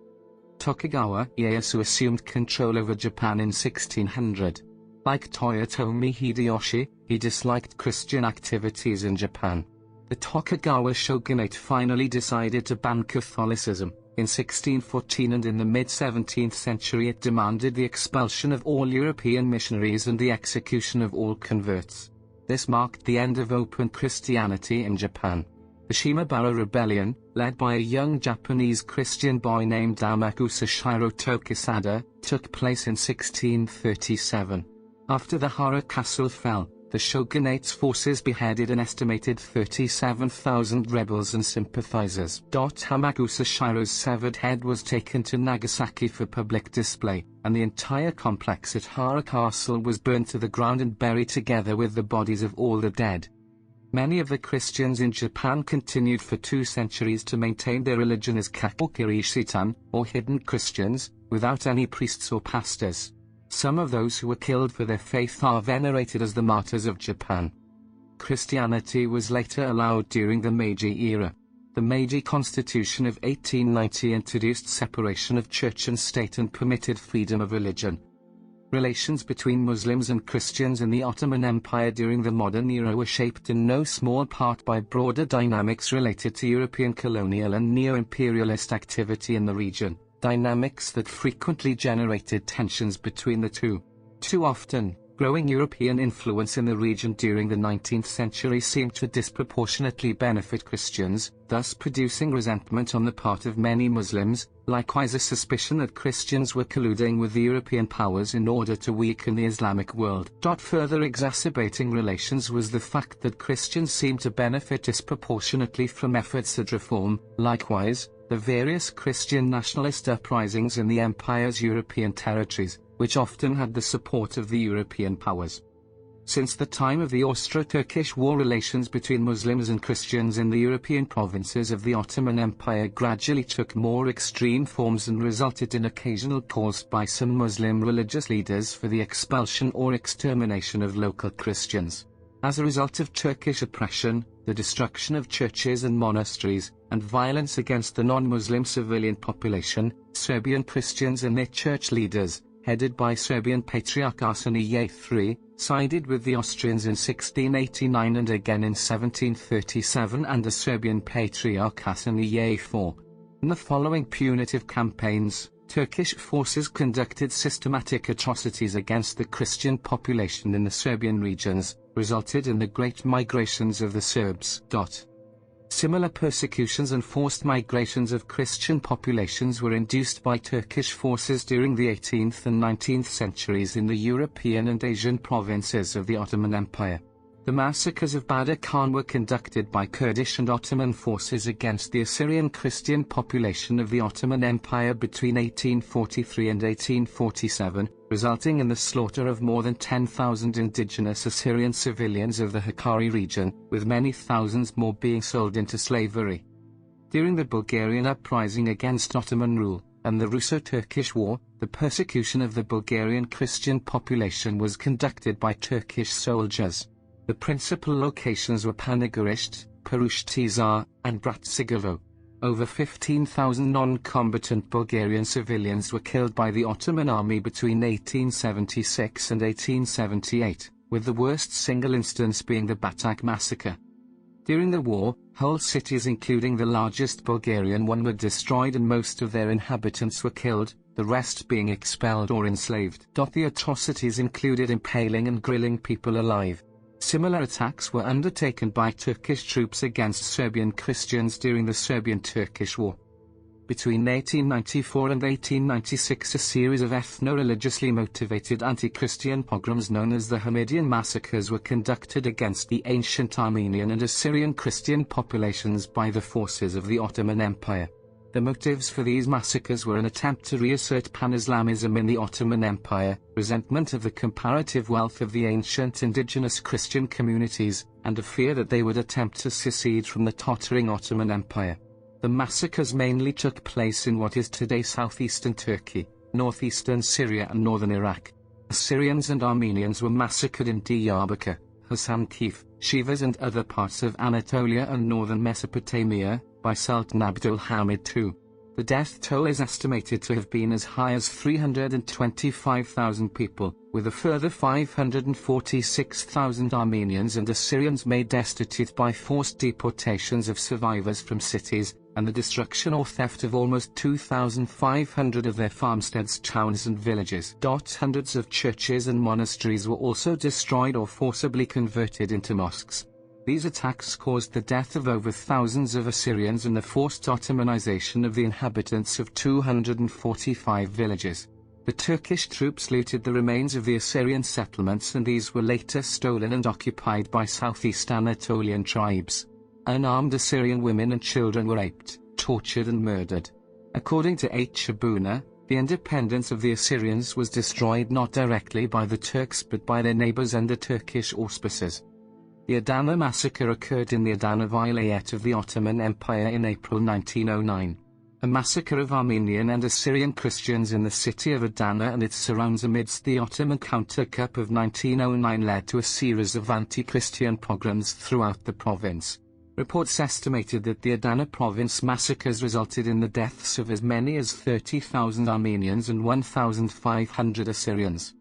Tokugawa Ieyasu assumed control over Japan in 1600. Like Toyotomi Hideyoshi, he disliked Christian activities in Japan. The Tokugawa shogunate finally decided to ban Catholicism. In 1614 and in the mid-17th century it demanded the expulsion of all European missionaries and the execution of all converts. This marked the end of open Christianity in Japan. The Shimabara Rebellion, led by a young Japanese Christian boy named Amakusa Shiro Tokisada, took place in 1637. After the Hara Castle fell, the shogunate's forces beheaded an estimated 37,000 rebels and sympathizers. Amakusa Shiro's severed head was taken to Nagasaki for public display, and the entire complex at Hara Castle was burned to the ground and buried together with the bodies of all the dead. Many of the Christians in Japan continued for 2 centuries to maintain their religion as Kakokiri-shitan, or hidden Christians, without any priests or pastors. Some of those who were killed for their faith are venerated as the martyrs of Japan. Christianity was later allowed during the Meiji era. The Meiji Constitution of 1890 introduced separation of church and state and permitted freedom of religion. Relations between Muslims and Christians in the Ottoman Empire during the modern era were shaped in no small part by broader dynamics related to European colonial and neo-imperialist activity in the region, dynamics that frequently generated tensions between the two. Too often, growing European influence in the region during the 19th century seemed to disproportionately benefit Christians, thus producing resentment on the part of many Muslims, likewise a suspicion that Christians were colluding with the European powers in order to weaken the Islamic world. Further exacerbating relations was the fact that Christians seemed to benefit disproportionately from efforts at reform. Likewise, the various Christian nationalist uprisings in the empire's European territories, which often had the support of the European powers. Since the time of the Austro-Turkish War, relations between Muslims and Christians in the European provinces of the Ottoman Empire gradually took more extreme forms and resulted in occasional calls by some Muslim religious leaders for the expulsion or extermination of local Christians. As a result of Turkish oppression, the destruction of churches and monasteries, and violence against the non-Muslim civilian population, Serbian Christians and their church leaders, headed by Serbian Patriarch Arseny III, sided with the Austrians in 1689 and again in 1737 under Serbian Patriarch Arseny IV. In the following punitive campaigns, Turkish forces conducted systematic atrocities against the Christian population in the Serbian regions, resulted in the Great Migrations of the Serbs. Similar persecutions and forced migrations of Christian populations were induced by Turkish forces during the 18th and 19th centuries in the European and Asian provinces of the Ottoman Empire. The massacres of Badr Khan were conducted by Kurdish and Ottoman forces against the Assyrian Christian population of the Ottoman Empire between 1843 and 1847, resulting in the slaughter of more than 10,000 indigenous Assyrian civilians of the Hakkari region, with many thousands more being sold into slavery. During the Bulgarian uprising against Ottoman rule, and the Russo-Turkish War, the persecution of the Bulgarian Christian population was conducted by Turkish soldiers. The principal locations were Panagurist, Perushti-Zar, and Bratsigovo. Over 15,000 non-combatant Bulgarian civilians were killed by the Ottoman army between 1876 and 1878, with the worst single instance being the Batak massacre. During the war, whole cities including the largest Bulgarian one were destroyed and most of their inhabitants were killed, the rest being expelled or enslaved. The atrocities included impaling and grilling people alive. Similar attacks were undertaken by Turkish troops against Serbian Christians during the Serbian-Turkish War. Between 1894 and 1896 a series of ethno-religiously motivated anti-Christian pogroms known as the Hamidian massacres were conducted against the ancient Armenian and Assyrian Christian populations by the forces of the Ottoman Empire. The motives for these massacres were an attempt to reassert pan-Islamism in the Ottoman Empire, resentment of the comparative wealth of the ancient indigenous Christian communities, and a fear that they would attempt to secede from the tottering Ottoman Empire. The massacres mainly took place in what is today southeastern Turkey, northeastern Syria and northern Iraq. Assyrians and Armenians were massacred in Diyarbakir, Hasankeyf, Shivas and other parts of Anatolia and northern Mesopotamia, by Sultan Abdul Hamid II. The death toll is estimated to have been as high as 325,000 people, with a further 546,000 Armenians and Assyrians made destitute by forced deportations of survivors from cities, and the destruction or theft of almost 2,500 of their farmsteads, towns and villages. Hundreds of churches and monasteries were also destroyed or forcibly converted into mosques. These attacks caused the death of over thousands of Assyrians and the forced Ottomanization of the inhabitants of 245 villages. The Turkish troops looted the remains of the Assyrian settlements, and these were later stolen and occupied by southeast Anatolian tribes. Unarmed Assyrian women and children were raped, tortured and murdered. According to H. Abuna, the independence of the Assyrians was destroyed not directly by the Turks but by their neighbors under Turkish auspices. The Adana massacre occurred in the Adana Vilayet of the Ottoman Empire in April 1909. A massacre of Armenian and Assyrian Christians in the city of Adana and its surrounds amidst the Ottoman counter-coup of 1909 led to a series of anti-Christian pogroms throughout the province. Reports estimated that the Adana province massacres resulted in the deaths of as many as 30,000 Armenians and 1,500 Assyrians.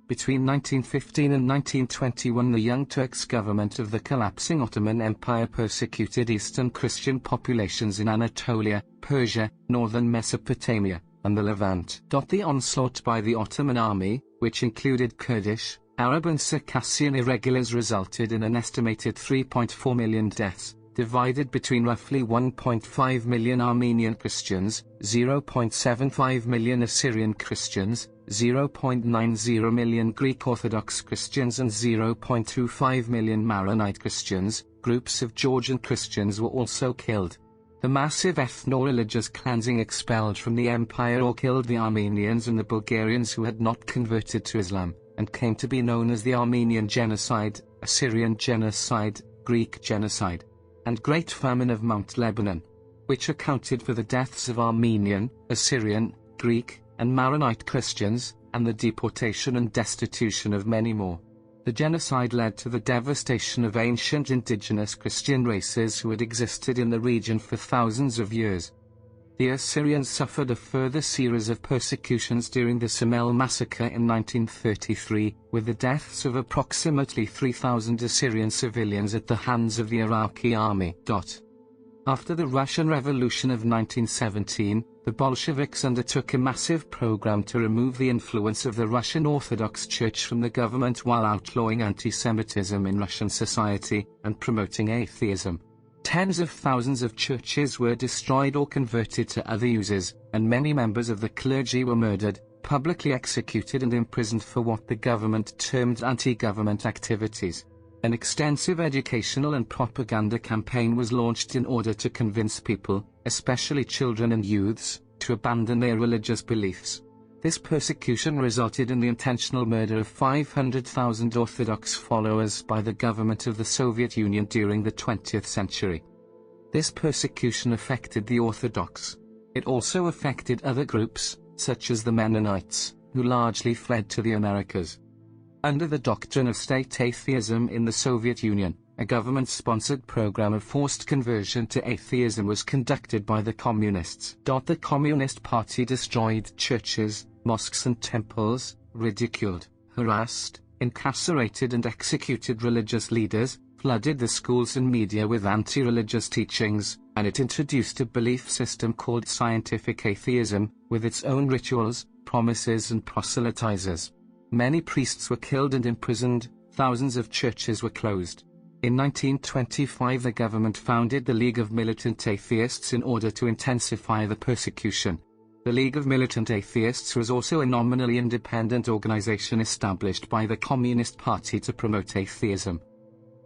Between 1915 and 1921 the Young Turks government of the collapsing Ottoman Empire persecuted Eastern Christian populations in Anatolia, Persia, northern Mesopotamia, and the Levant. The onslaught by the Ottoman army, which included Kurdish, Arab and Circassian irregulars, resulted in an estimated 3.4 million deaths, divided between roughly 1.5 million Armenian Christians, 0.75 million Assyrian Christians, 0.90 million Greek Orthodox Christians and 0.25 million Maronite Christians. Groups of Georgian Christians were also killed. The massive ethno-religious cleansing expelled from the empire or killed the Armenians and the Bulgarians who had not converted to Islam, and came to be known as the Armenian Genocide, Assyrian Genocide, Greek Genocide, and Great Famine of Mount Lebanon, which accounted for the deaths of Armenian, Assyrian, Greek, and Maronite Christians, and the deportation and destitution of many more. The genocide led to the devastation of ancient indigenous Christian races who had existed in the region for thousands of years. The Assyrians suffered a further series of persecutions during the Samel massacre in 1933, with the deaths of approximately 3,000 Assyrian civilians at the hands of the Iraqi army. After the Russian Revolution of 1917, the Bolsheviks undertook a massive program to remove the influence of the Russian Orthodox Church from the government while outlawing anti-Semitism in Russian society and promoting atheism. Tens of thousands of churches were destroyed or converted to other uses, and many members of the clergy were murdered, publicly executed and imprisoned for what the government termed anti-government activities. An extensive educational and propaganda campaign was launched in order to convince people, especially children and youths, to abandon their religious beliefs. This persecution resulted in the intentional murder of 500,000 Orthodox followers by the government of the Soviet Union during the 20th century. This persecution affected the Orthodox. It also affected other groups, such as the Mennonites, who largely fled to the Americas. Under the doctrine of state atheism in the Soviet Union, a government-sponsored program of forced conversion to atheism was conducted by the Communists. The Communist Party destroyed churches, mosques and temples, ridiculed, harassed, incarcerated and executed religious leaders, flooded the schools and media with anti-religious teachings, and it introduced a belief system called scientific atheism, with its own rituals, promises and proselytizers. Many priests were killed and imprisoned, thousands of churches were closed. In 1925 the government founded the League of Militant Atheists in order to intensify the persecution. The League of Militant Atheists was also a nominally independent organization established by the Communist Party to promote atheism.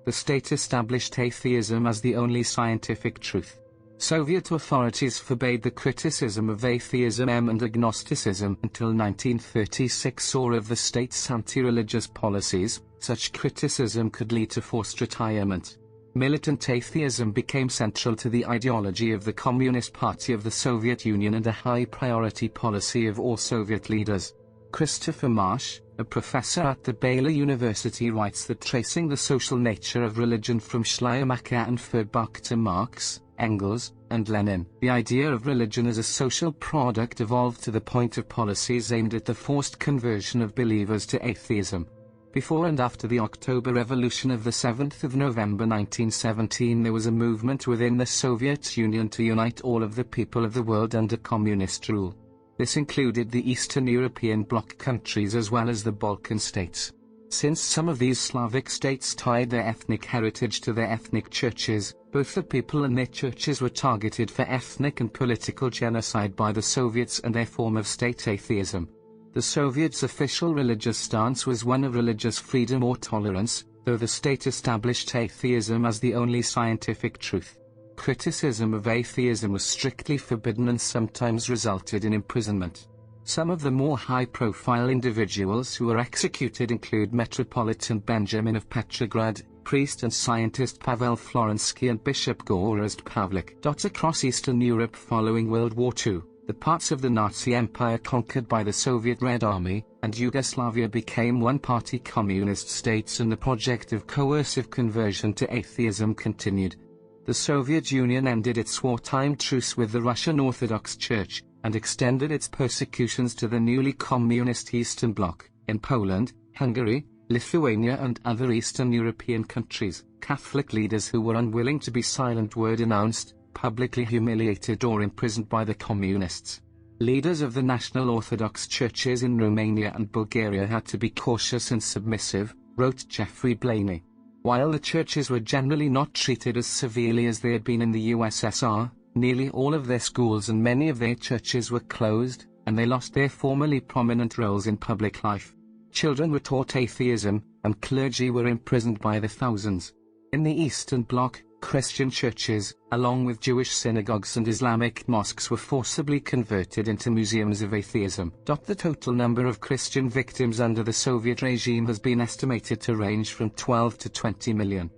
The state established atheism as the only scientific truth. Soviet authorities forbade the criticism of atheism and agnosticism until 1936 or of the state's anti-religious policies. Such criticism could lead to forced retirement. Militant atheism became central to the ideology of the Communist Party of the Soviet Union and a high-priority policy of all Soviet leaders. Christopher Marsh, a professor at the Baylor University, writes that tracing the social nature of religion from Schleiermacher and Feuerbach to Marx, Engels, and Lenin, the idea of religion as a social product evolved to the point of policies aimed at the forced conversion of believers to atheism. Before and after the October Revolution of the 7th of November 1917 there was a movement within the Soviet Union to unite all of the people of the world under communist rule. This included the Eastern European bloc countries as well as the Balkan states. Since some of these Slavic states tied their ethnic heritage to their ethnic churches, both the people and their churches were targeted for ethnic and political genocide by the Soviets and their form of state atheism. The Soviets' official religious stance was one of religious freedom or tolerance, though the state established atheism as the only scientific truth. Criticism of atheism was strictly forbidden and sometimes resulted in imprisonment. Some of the more high-profile individuals who were executed include Metropolitan Benjamin of Petrograd, priest and scientist Pavel Florensky and Bishop Gorazd Pavlik. Across Eastern Europe following World War II, the parts of the Nazi Empire conquered by the Soviet Red Army, and Yugoslavia became one-party communist states and the project of coercive conversion to atheism continued. The Soviet Union ended its wartime truce with the Russian Orthodox Church, and extended its persecutions to the newly communist Eastern Bloc. In Poland, Hungary, Lithuania and other Eastern European countries, Catholic leaders who were unwilling to be silent were denounced, publicly humiliated or imprisoned by the communists. Leaders of the National Orthodox churches in Romania and Bulgaria had to be cautious and submissive, wrote Jeffrey Blaney. While the churches were generally not treated as severely as they had been in the USSR, nearly all of their schools and many of their churches were closed, and they lost their formerly prominent roles in public life. Children were taught atheism, and clergy were imprisoned by the thousands. In the Eastern Bloc, Christian churches, along with Jewish synagogues and Islamic mosques, were forcibly converted into museums of atheism. The total number of Christian victims under the Soviet regime has been estimated to range from 12 to 20 million.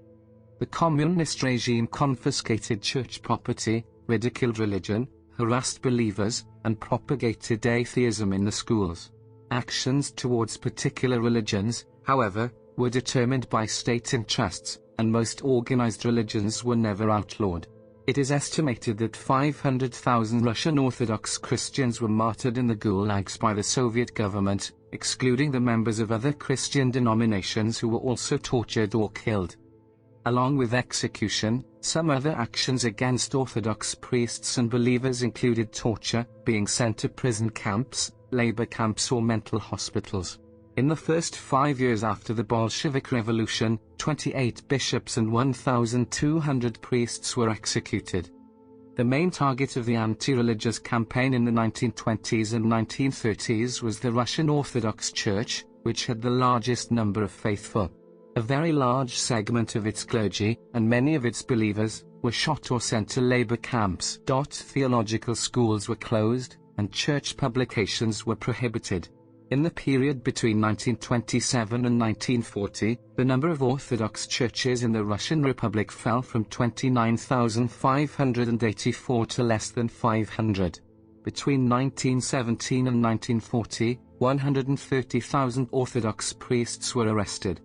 The communist regime confiscated church property, ridiculed religion, harassed believers, and propagated atheism in the schools. Actions towards particular religions, however, were determined by state interests, and most organized religions were never outlawed. It is estimated that 500,000 Russian Orthodox Christians were martyred in the gulags by the Soviet government, excluding the members of other Christian denominations who were also tortured or killed. Along with execution, some other actions against Orthodox priests and believers included torture, being sent to prison camps, labor camps or mental hospitals. In the first 5 years after the Bolshevik Revolution, 28 bishops and 1,200 priests were executed. The main target of the anti-religious campaign in the 1920s and 1930s was the Russian Orthodox Church, which had the largest number of faithful. A very large segment of its clergy, and many of its believers, were shot or sent to labor camps. Theological schools were closed, and church publications were prohibited. In the period between 1927 and 1940, the number of Orthodox churches in the Russian Republic fell from 29,584 to less than 500. Between 1917 and 1940, 130,000 Orthodox priests were arrested.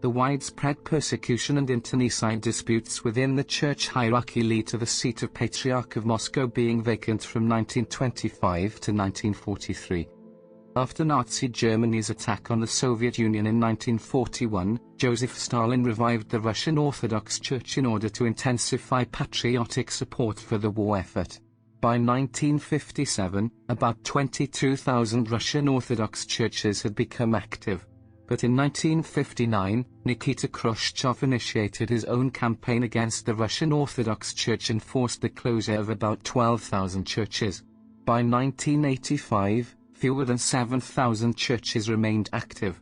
The widespread persecution and internecine disputes within the church hierarchy lead to the seat of Patriarch of Moscow being vacant from 1925 to 1943. After Nazi Germany's attack on the Soviet Union in 1941, Joseph Stalin revived the Russian Orthodox Church in order to intensify patriotic support for the war effort. By 1957, about 22,000 Russian Orthodox churches had become active. But in 1959, Nikita Khrushchev initiated his own campaign against the Russian Orthodox Church and forced the closure of about 12,000 churches. By 1985, fewer than 7,000 churches remained active.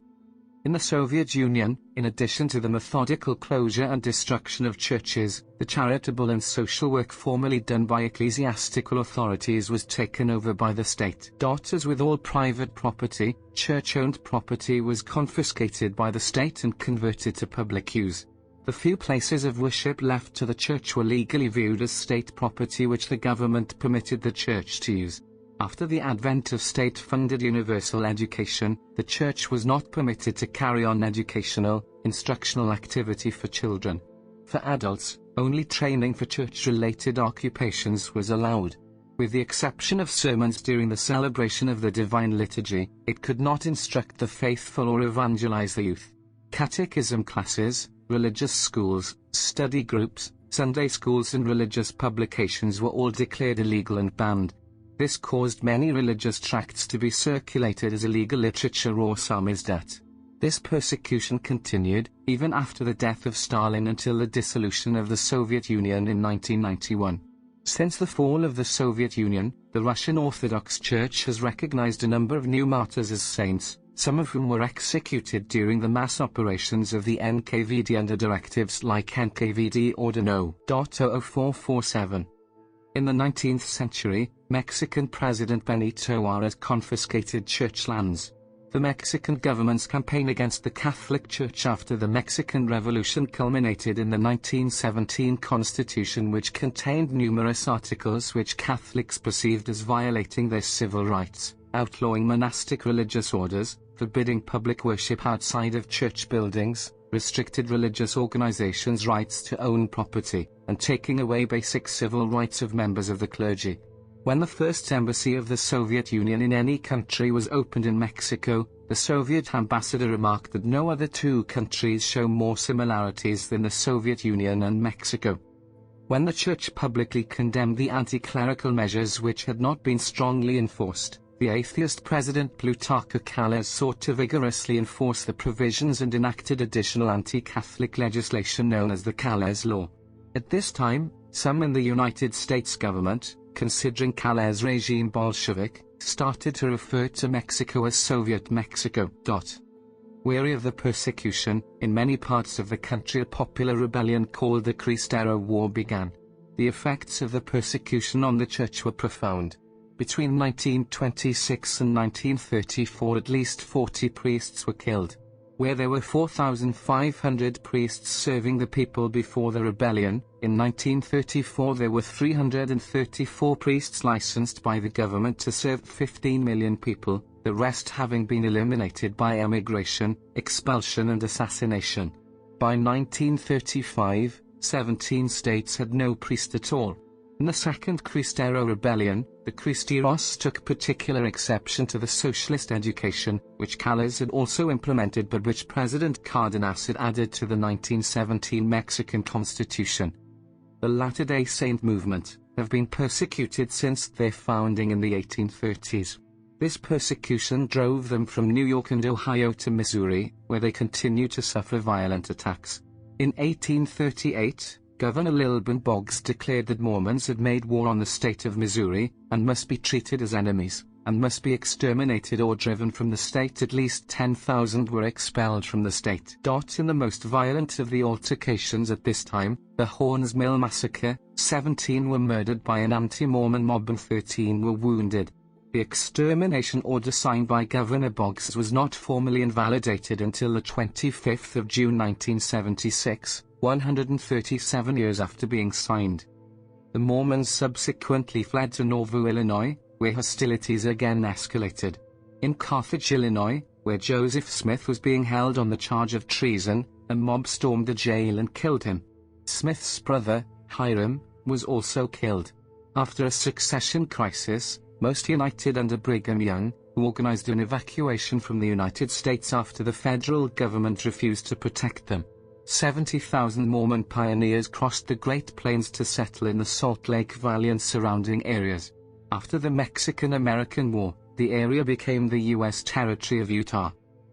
In the Soviet Union, in addition to the methodical closure and destruction of churches, the charitable and social work formerly done by ecclesiastical authorities was taken over by the state. As with all private property, church-owned property was confiscated by the state and converted to public use. The few places of worship left to the church were legally viewed as state property which the government permitted the church to use. After the advent of state-funded universal education, the church was not permitted to carry on educational, instructional activity for children. For adults, only training for church-related occupations was allowed. With the exception of sermons during the celebration of the Divine Liturgy, it could not instruct the faithful or evangelize the youth. Catechism classes, religious schools, study groups, Sunday schools and religious publications were all declared illegal and banned. This caused many religious tracts to be circulated as illegal literature or samizdat. This persecution continued, even after the death of Stalin until the dissolution of the Soviet Union in 1991. Since the fall of the Soviet Union, the Russian Orthodox Church has recognized a number of new martyrs as saints, some of whom were executed during the mass operations of the NKVD under directives like NKVD Order No. 00447. In the 19th century, Mexican President Benito Juárez confiscated church lands. The Mexican government's campaign against the Catholic Church after the Mexican Revolution culminated in the 1917 Constitution, which contained numerous articles which Catholics perceived as violating their civil rights, outlawing monastic religious orders, forbidding public worship outside of church buildings, restricted religious organizations' rights to own property, and taking away basic civil rights of members of the clergy. When the first embassy of the Soviet Union in any country was opened in Mexico, the Soviet ambassador remarked that no other two countries show more similarities than the Soviet Union and Mexico. When the Church publicly condemned the anti-clerical measures which had not been strongly enforced, the atheist President Plutarco Calles sought to vigorously enforce the provisions and enacted additional anti-Catholic legislation known as the Calles Law. At this time, some in the United States government, considering Calles' regime Bolshevik, started to refer to Mexico as Soviet Mexico. Weary of the persecution, in many parts of the country a popular rebellion called the Cristero War began. The effects of the persecution on the church were profound. Between 1926 and 1934 at least 40 priests were killed. Where there were 4,500 priests serving the people before the rebellion, in 1934 there were 334 priests licensed by the government to serve 15 million people, the rest having been eliminated by emigration, expulsion and assassination. By 1935, 17 states had no priest at all. In the Second Cristero Rebellion, the Cristeros took particular exception to the socialist education, which Calles had also implemented but which President Cardenas had added to the 1917 Mexican Constitution. The Latter-day Saint movement have been persecuted since their founding in the 1830s. This persecution drove them from New York and Ohio to Missouri, where they continue to suffer violent attacks. In 1838, Governor Lilburn Boggs declared that Mormons had made war on the state of Missouri, and must be treated as enemies, and must be exterminated or driven from the state. At least 10,000 were expelled from the state. In the most violent of the altercations at this time, the Horns Mill Massacre, 17 were murdered by an anti-Mormon mob and 13 were wounded. The extermination order signed by Governor Boggs was not formally invalidated until the 25th of June 1976, 137 years after being signed. The Mormons subsequently fled to Nauvoo, Illinois, where hostilities again escalated. In Carthage, Illinois, where Joseph Smith was being held on the charge of treason, a mob stormed the jail and killed him. Smith's brother, Hiram, was also killed. After a succession crisis, most united under Brigham Young, who organized an evacuation from the United States after the federal government refused to protect them. 70,000 Mormon pioneers crossed the Great Plains to settle in the Salt Lake Valley and surrounding areas. After the Mexican-American War, the area became the U.S. territory of Utah.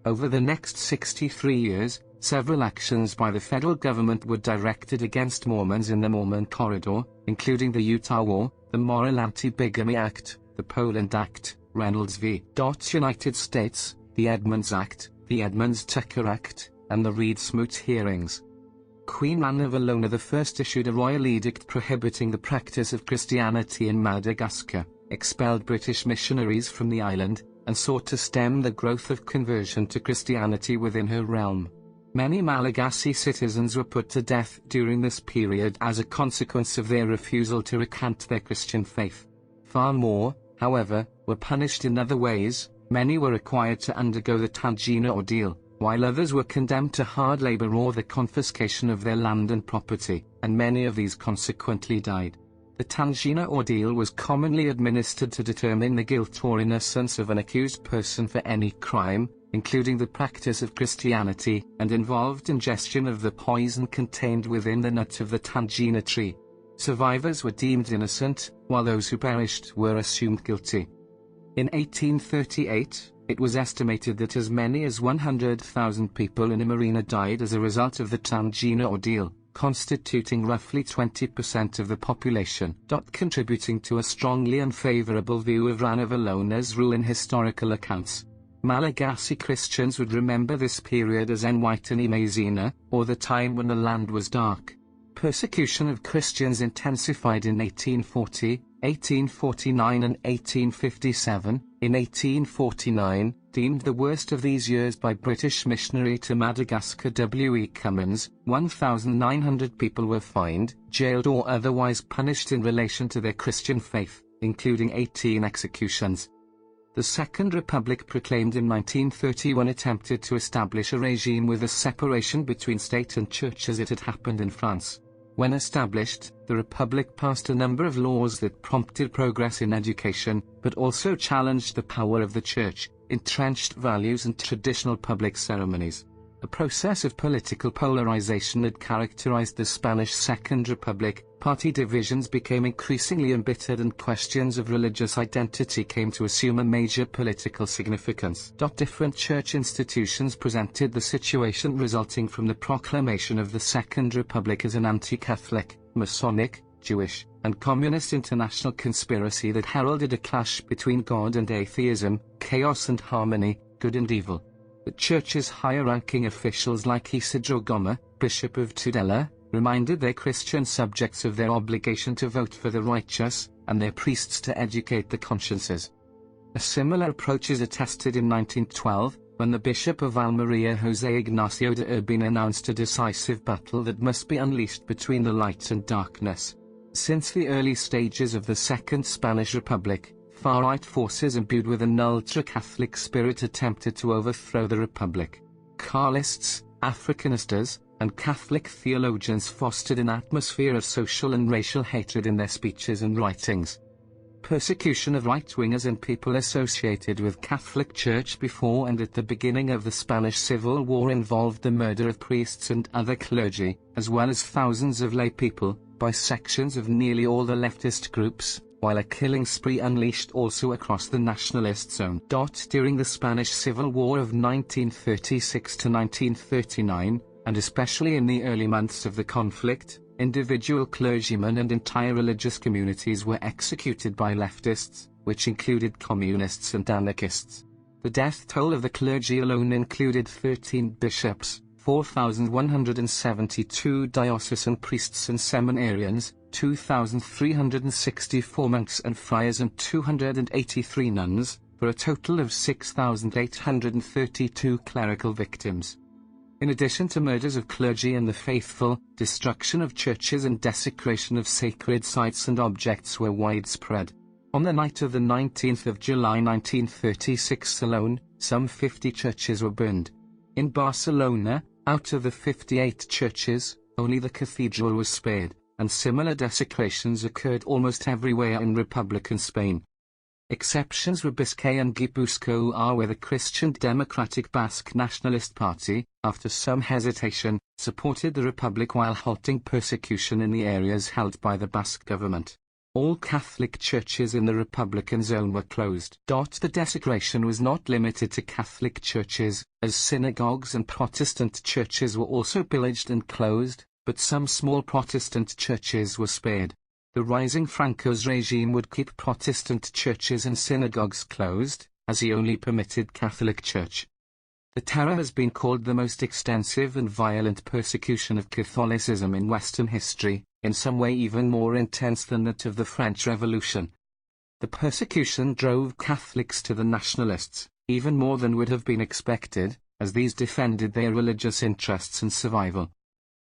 Over the next 63 years, several actions by the federal government were directed against Mormons in the Mormon Corridor, including the Utah War, the Morrill Anti-Bigamy Act, the Poland Act, Reynolds v. United States, the Edmunds Act, the Edmunds-Tucker Act, and the Reed-Smoot hearings. Queen Anne of Valona I issued a royal edict prohibiting the practice of Christianity in Madagascar, expelled British missionaries from the island, and sought to stem the growth of conversion to Christianity within her realm. Many Malagasy citizens were put to death during this period as a consequence of their refusal to recant their Christian faith. Far more, however, were punished in other ways. Many were required to undergo the Tangina ordeal, while others were condemned to hard labor or the confiscation of their land and property, and many of these consequently died. The Tangina ordeal was commonly administered to determine the guilt or innocence of an accused person for any crime, including the practice of Christianity, and involved ingestion of the poison contained within the nut of the Tangina tree. Survivors were deemed innocent, while those who perished were assumed guilty. In 1838, it was estimated that as many as 100,000 people in Imerina died as a result of the Tangina ordeal, constituting roughly 20% of the population. Contributing to a strongly unfavorable view of Anne of Valona's rule in historical accounts. Malagasy Christians would remember this period as Enwaithani Mazina, or the time when the land was dark. Persecution of Christians intensified in 1840, 1849 and 1857. In 1849, deemed the worst of these years by British missionary to Madagascar W. E. Cummins, 1,900 people were fined, jailed or otherwise punished in relation to their Christian faith, including 18 executions. The Second Republic, proclaimed in 1931, attempted to establish a regime with a separation between state and church as it had happened in France. When established, the Republic passed a number of laws that prompted progress in education, but also challenged the power of the Church, entrenched values and traditional public ceremonies. A process of political polarization had characterized the Spanish Second Republic. Party divisions became increasingly embittered and questions of religious identity came to assume a major political significance. Different church institutions presented the situation resulting from the proclamation of the Second Republic as an anti-Catholic, Masonic, Jewish, and Communist international conspiracy that heralded a clash between God and atheism, chaos and harmony, good and evil. The Church's higher-ranking officials like Isidro Goma, Bishop of Tudela, reminded their Christian subjects of their obligation to vote for the righteous, and their priests to educate the consciences. A similar approach is attested in 1912, when the Bishop of Almeria José Ignacio de Urbina announced a decisive battle that must be unleashed between the light and darkness. Since the early stages of the Second Spanish Republic, far-right forces imbued with an ultra-Catholic spirit attempted to overthrow the Republic. Carlists, Africanistas, and Catholic theologians fostered an atmosphere of social and racial hatred in their speeches and writings. Persecution of right-wingers and people associated with Catholic Church before and at the beginning of the Spanish Civil War involved the murder of priests and other clergy, as well as thousands of lay people, by sections of nearly all the leftist groups, while a killing spree unleashed also across the nationalist zone. During the Spanish Civil War of 1936 to 1939, and especially in the early months of the conflict, individual clergymen and entire religious communities were executed by leftists, which included communists and anarchists. The death toll of the clergy alone included 13 bishops, 4,172 diocesan priests and seminarians, 2,364 monks and friars and 283 nuns, for a total of 6,832 clerical victims. In addition to murders of clergy and the faithful, destruction of churches and desecration of sacred sites and objects were widespread. On the night of the 19th of July 1936 alone, some 50 churches were burned. In Barcelona, out of the 58 churches, only the cathedral was spared, and similar desecrations occurred almost everywhere in Republican Spain. Exceptions were Biscay and Gipuzkoa, where the Christian Democratic Basque Nationalist Party, after some hesitation, supported the Republic while halting persecution in the areas held by the Basque government. All Catholic churches in the Republican zone were closed. The desecration was not limited to Catholic churches, as synagogues and Protestant churches were also pillaged and closed, but some small Protestant churches were spared. The rising Franco's regime would keep Protestant churches and synagogues closed, as he only permitted Catholic Church. The Terror has been called the most extensive and violent persecution of Catholicism in Western history, in some way even more intense than that of the French Revolution. The persecution drove Catholics to the nationalists, even more than would have been expected, as these defended their religious interests and survival.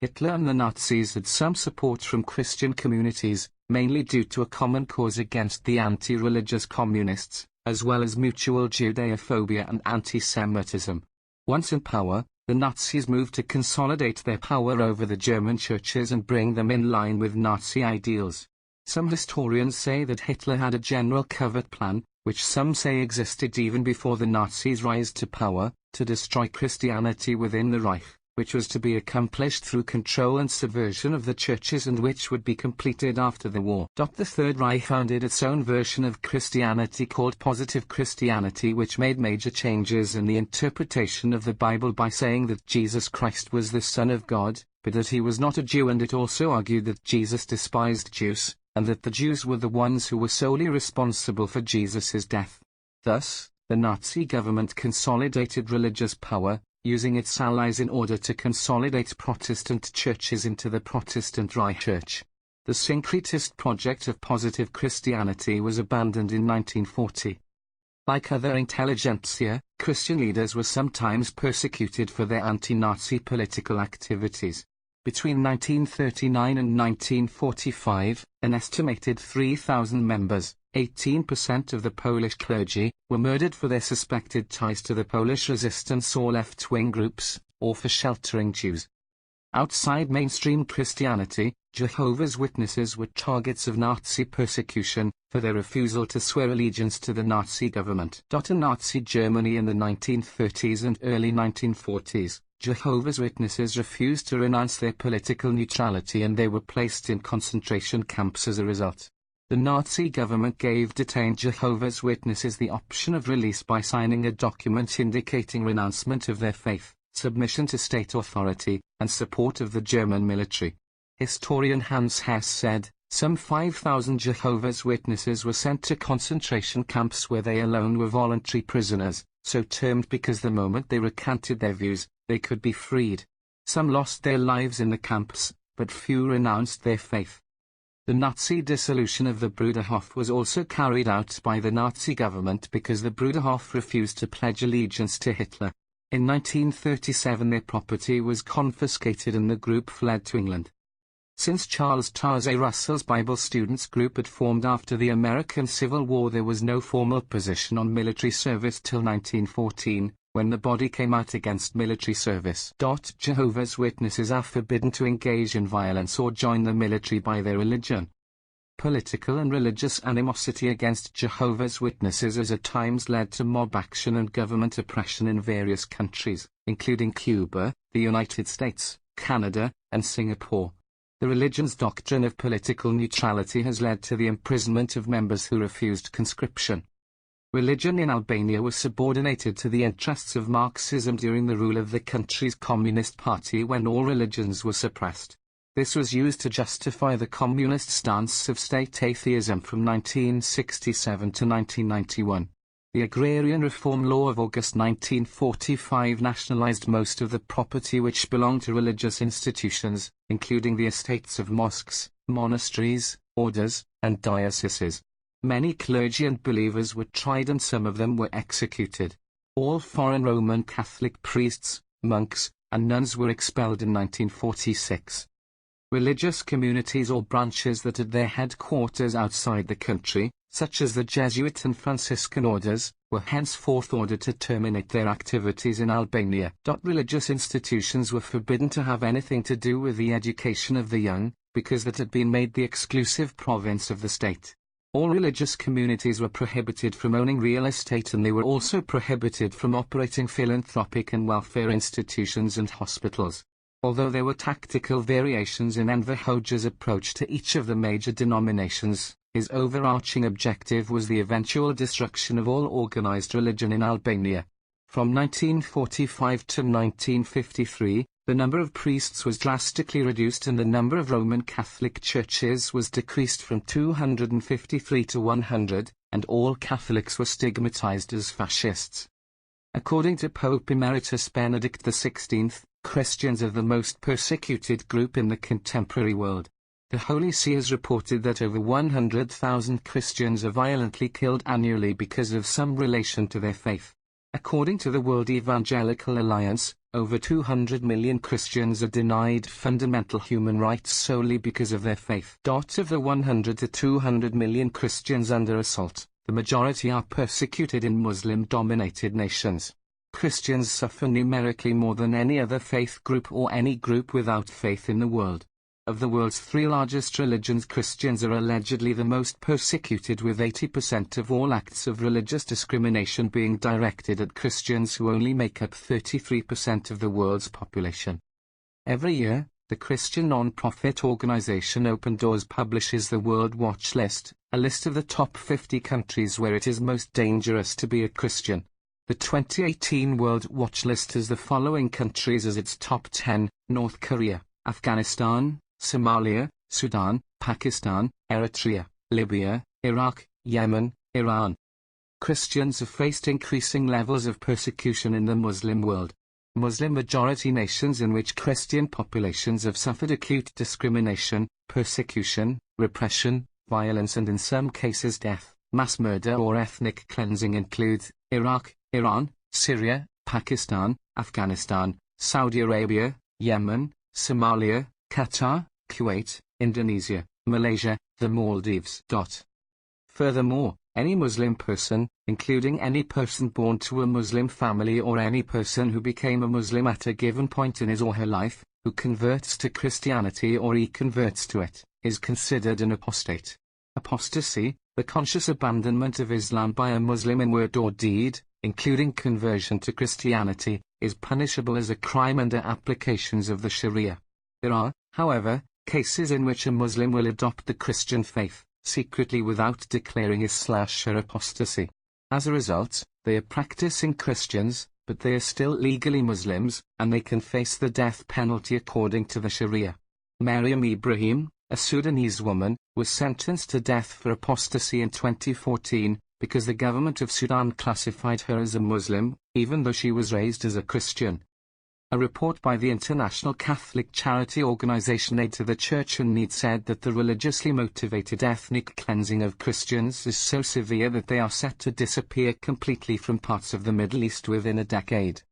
Hitler and the Nazis had some support from Christian communities, mainly due to a common cause against the anti-religious communists, as well as mutual Judeophobia and anti-Semitism. Once in power, the Nazis moved to consolidate their power over the German churches and bring them in line with Nazi ideals. Some historians say that Hitler had a general covert plan, which some say existed even before the Nazis' rise to power, to destroy Christianity within the Reich, which was to be accomplished through control and subversion of the churches and which would be completed after the war. The Third Reich founded its own version of Christianity called Positive Christianity, which made major changes in the interpretation of the Bible by saying that Jesus Christ was the Son of God, but that he was not a Jew, and it also argued that Jesus despised Jews, and that the Jews were the ones who were solely responsible for Jesus' death. Thus, the Nazi government consolidated religious power, using its allies in order to consolidate Protestant churches into the Protestant Reich Church. The syncretist project of Positive Christianity was abandoned in 1940. Like other intelligentsia, Christian leaders were sometimes persecuted for their anti-Nazi political activities. Between 1939 and 1945, an estimated 3,000 members, 18% of the Polish clergy, were murdered for their suspected ties to the Polish resistance or left-wing groups, or for sheltering Jews. Outside mainstream Christianity, Jehovah's Witnesses were targets of Nazi persecution, for their refusal to swear allegiance to the Nazi government. In Nazi Germany in the 1930s and early 1940s, Jehovah's Witnesses refused to renounce their political neutrality and they were placed in concentration camps as a result. The Nazi government gave detained Jehovah's Witnesses the option of release by signing a document indicating renouncement of their faith, submission to state authority, and support of the German military. Historian Hans Hess said, some 5,000 Jehovah's Witnesses were sent to concentration camps where they alone were voluntary prisoners, so termed because the moment they recanted their views, they could be freed. Some lost their lives in the camps, but few renounced their faith. The Nazi dissolution of the Bruderhof was also carried out by the Nazi government because the Bruderhof refused to pledge allegiance to Hitler. In 1937 their property was confiscated and the group fled to England. Since Charles Taze Russell's Bible Students Group had formed after the American Civil War, there was no formal position on military service till 1914, when the body came out against military service. Jehovah's Witnesses are forbidden to engage in violence or join the military by their religion. Political and religious animosity against Jehovah's Witnesses has at times led to mob action and government oppression in various countries, including Cuba, the United States, Canada, and Singapore. The religion's doctrine of political neutrality has led to the imprisonment of members who refused conscription. Religion in Albania was subordinated to the interests of Marxism during the rule of the country's Communist Party when all religions were suppressed. This was used to justify the communist stance of state atheism from 1967 to 1991. The Agrarian Reform Law of August 1945 nationalized most of the property which belonged to religious institutions, including the estates of mosques, monasteries, orders, and dioceses. Many clergy and believers were tried and some of them were executed. All foreign Roman Catholic priests, monks, and nuns were expelled in 1946. Religious communities or branches that had their headquarters outside the country, such as the Jesuit and Franciscan orders, were henceforth ordered to terminate their activities in Albania. Religious institutions were forbidden to have anything to do with the education of the young, because that had been made the exclusive province of the state. All religious communities were prohibited from owning real estate and they were also prohibited from operating philanthropic and welfare institutions and hospitals. Although there were tactical variations in Enver Hoxha's approach to each of the major denominations, His overarching objective was the eventual destruction of all organized religion in Albania. From 1945 to 1953, the number of priests was drastically reduced and the number of Roman Catholic churches was decreased from 253 to 100, and all Catholics were stigmatized as fascists. According to Pope Emeritus Benedict XVI, Christians are the most persecuted group in the contemporary world. The Holy See has reported that over 100,000 Christians are violently killed annually because of some relation to their faith. According to the World Evangelical Alliance, over 200 million Christians are denied fundamental human rights solely because of their faith. Of the 100 to 200 million Christians under assault, the majority are persecuted in Muslim-dominated nations. Christians suffer numerically more than any other faith group or any group without faith in the world. Of the world's three largest religions, Christians are allegedly the most persecuted, with 80% of all acts of religious discrimination being directed at Christians, who only make up 33% of the world's population. Every year, the Christian non-profit organization Open Doors publishes the World Watch List, a list of the top 50 countries where it is most dangerous to be a Christian. The 2018 World Watch List has the following countries as its top 10: North Korea, Afghanistan, Somalia, Sudan, Pakistan, Eritrea, Libya, Iraq, Yemen, Iran. Christians have faced increasing levels of persecution in the Muslim world. Muslim-majority nations in which Christian populations have suffered acute discrimination, persecution, repression, violence and in some cases death, mass murder or ethnic cleansing include Iraq, Iran, Syria, Pakistan, Afghanistan, Saudi Arabia, Yemen, Somalia, Qatar, Kuwait, Indonesia, Malaysia, the Maldives. Furthermore, any Muslim person, including any person born to a Muslim family or any person who became a Muslim at a given point in his or her life, who converts to Christianity or reconverts to it, is considered an apostate. Apostasy, the conscious abandonment of Islam by a Muslim in word or deed, including conversion to Christianity, is punishable as a crime under applications of the Sharia. There are, however, cases in which a Muslim will adopt the Christian faith, secretly without declaring his/her apostasy. As a result, they are practicing Christians, but they are still legally Muslims, and they can face the death penalty according to the Sharia. Maryam Ibrahim, a Sudanese woman, was sentenced to death for apostasy in 2014, because the government of Sudan classified her as a Muslim, even though she was raised as a Christian. A report by the international Catholic charity organization Aid to the Church in Need said that the religiously motivated ethnic cleansing of Christians is so severe that they are set to disappear completely from parts of the Middle East within a decade.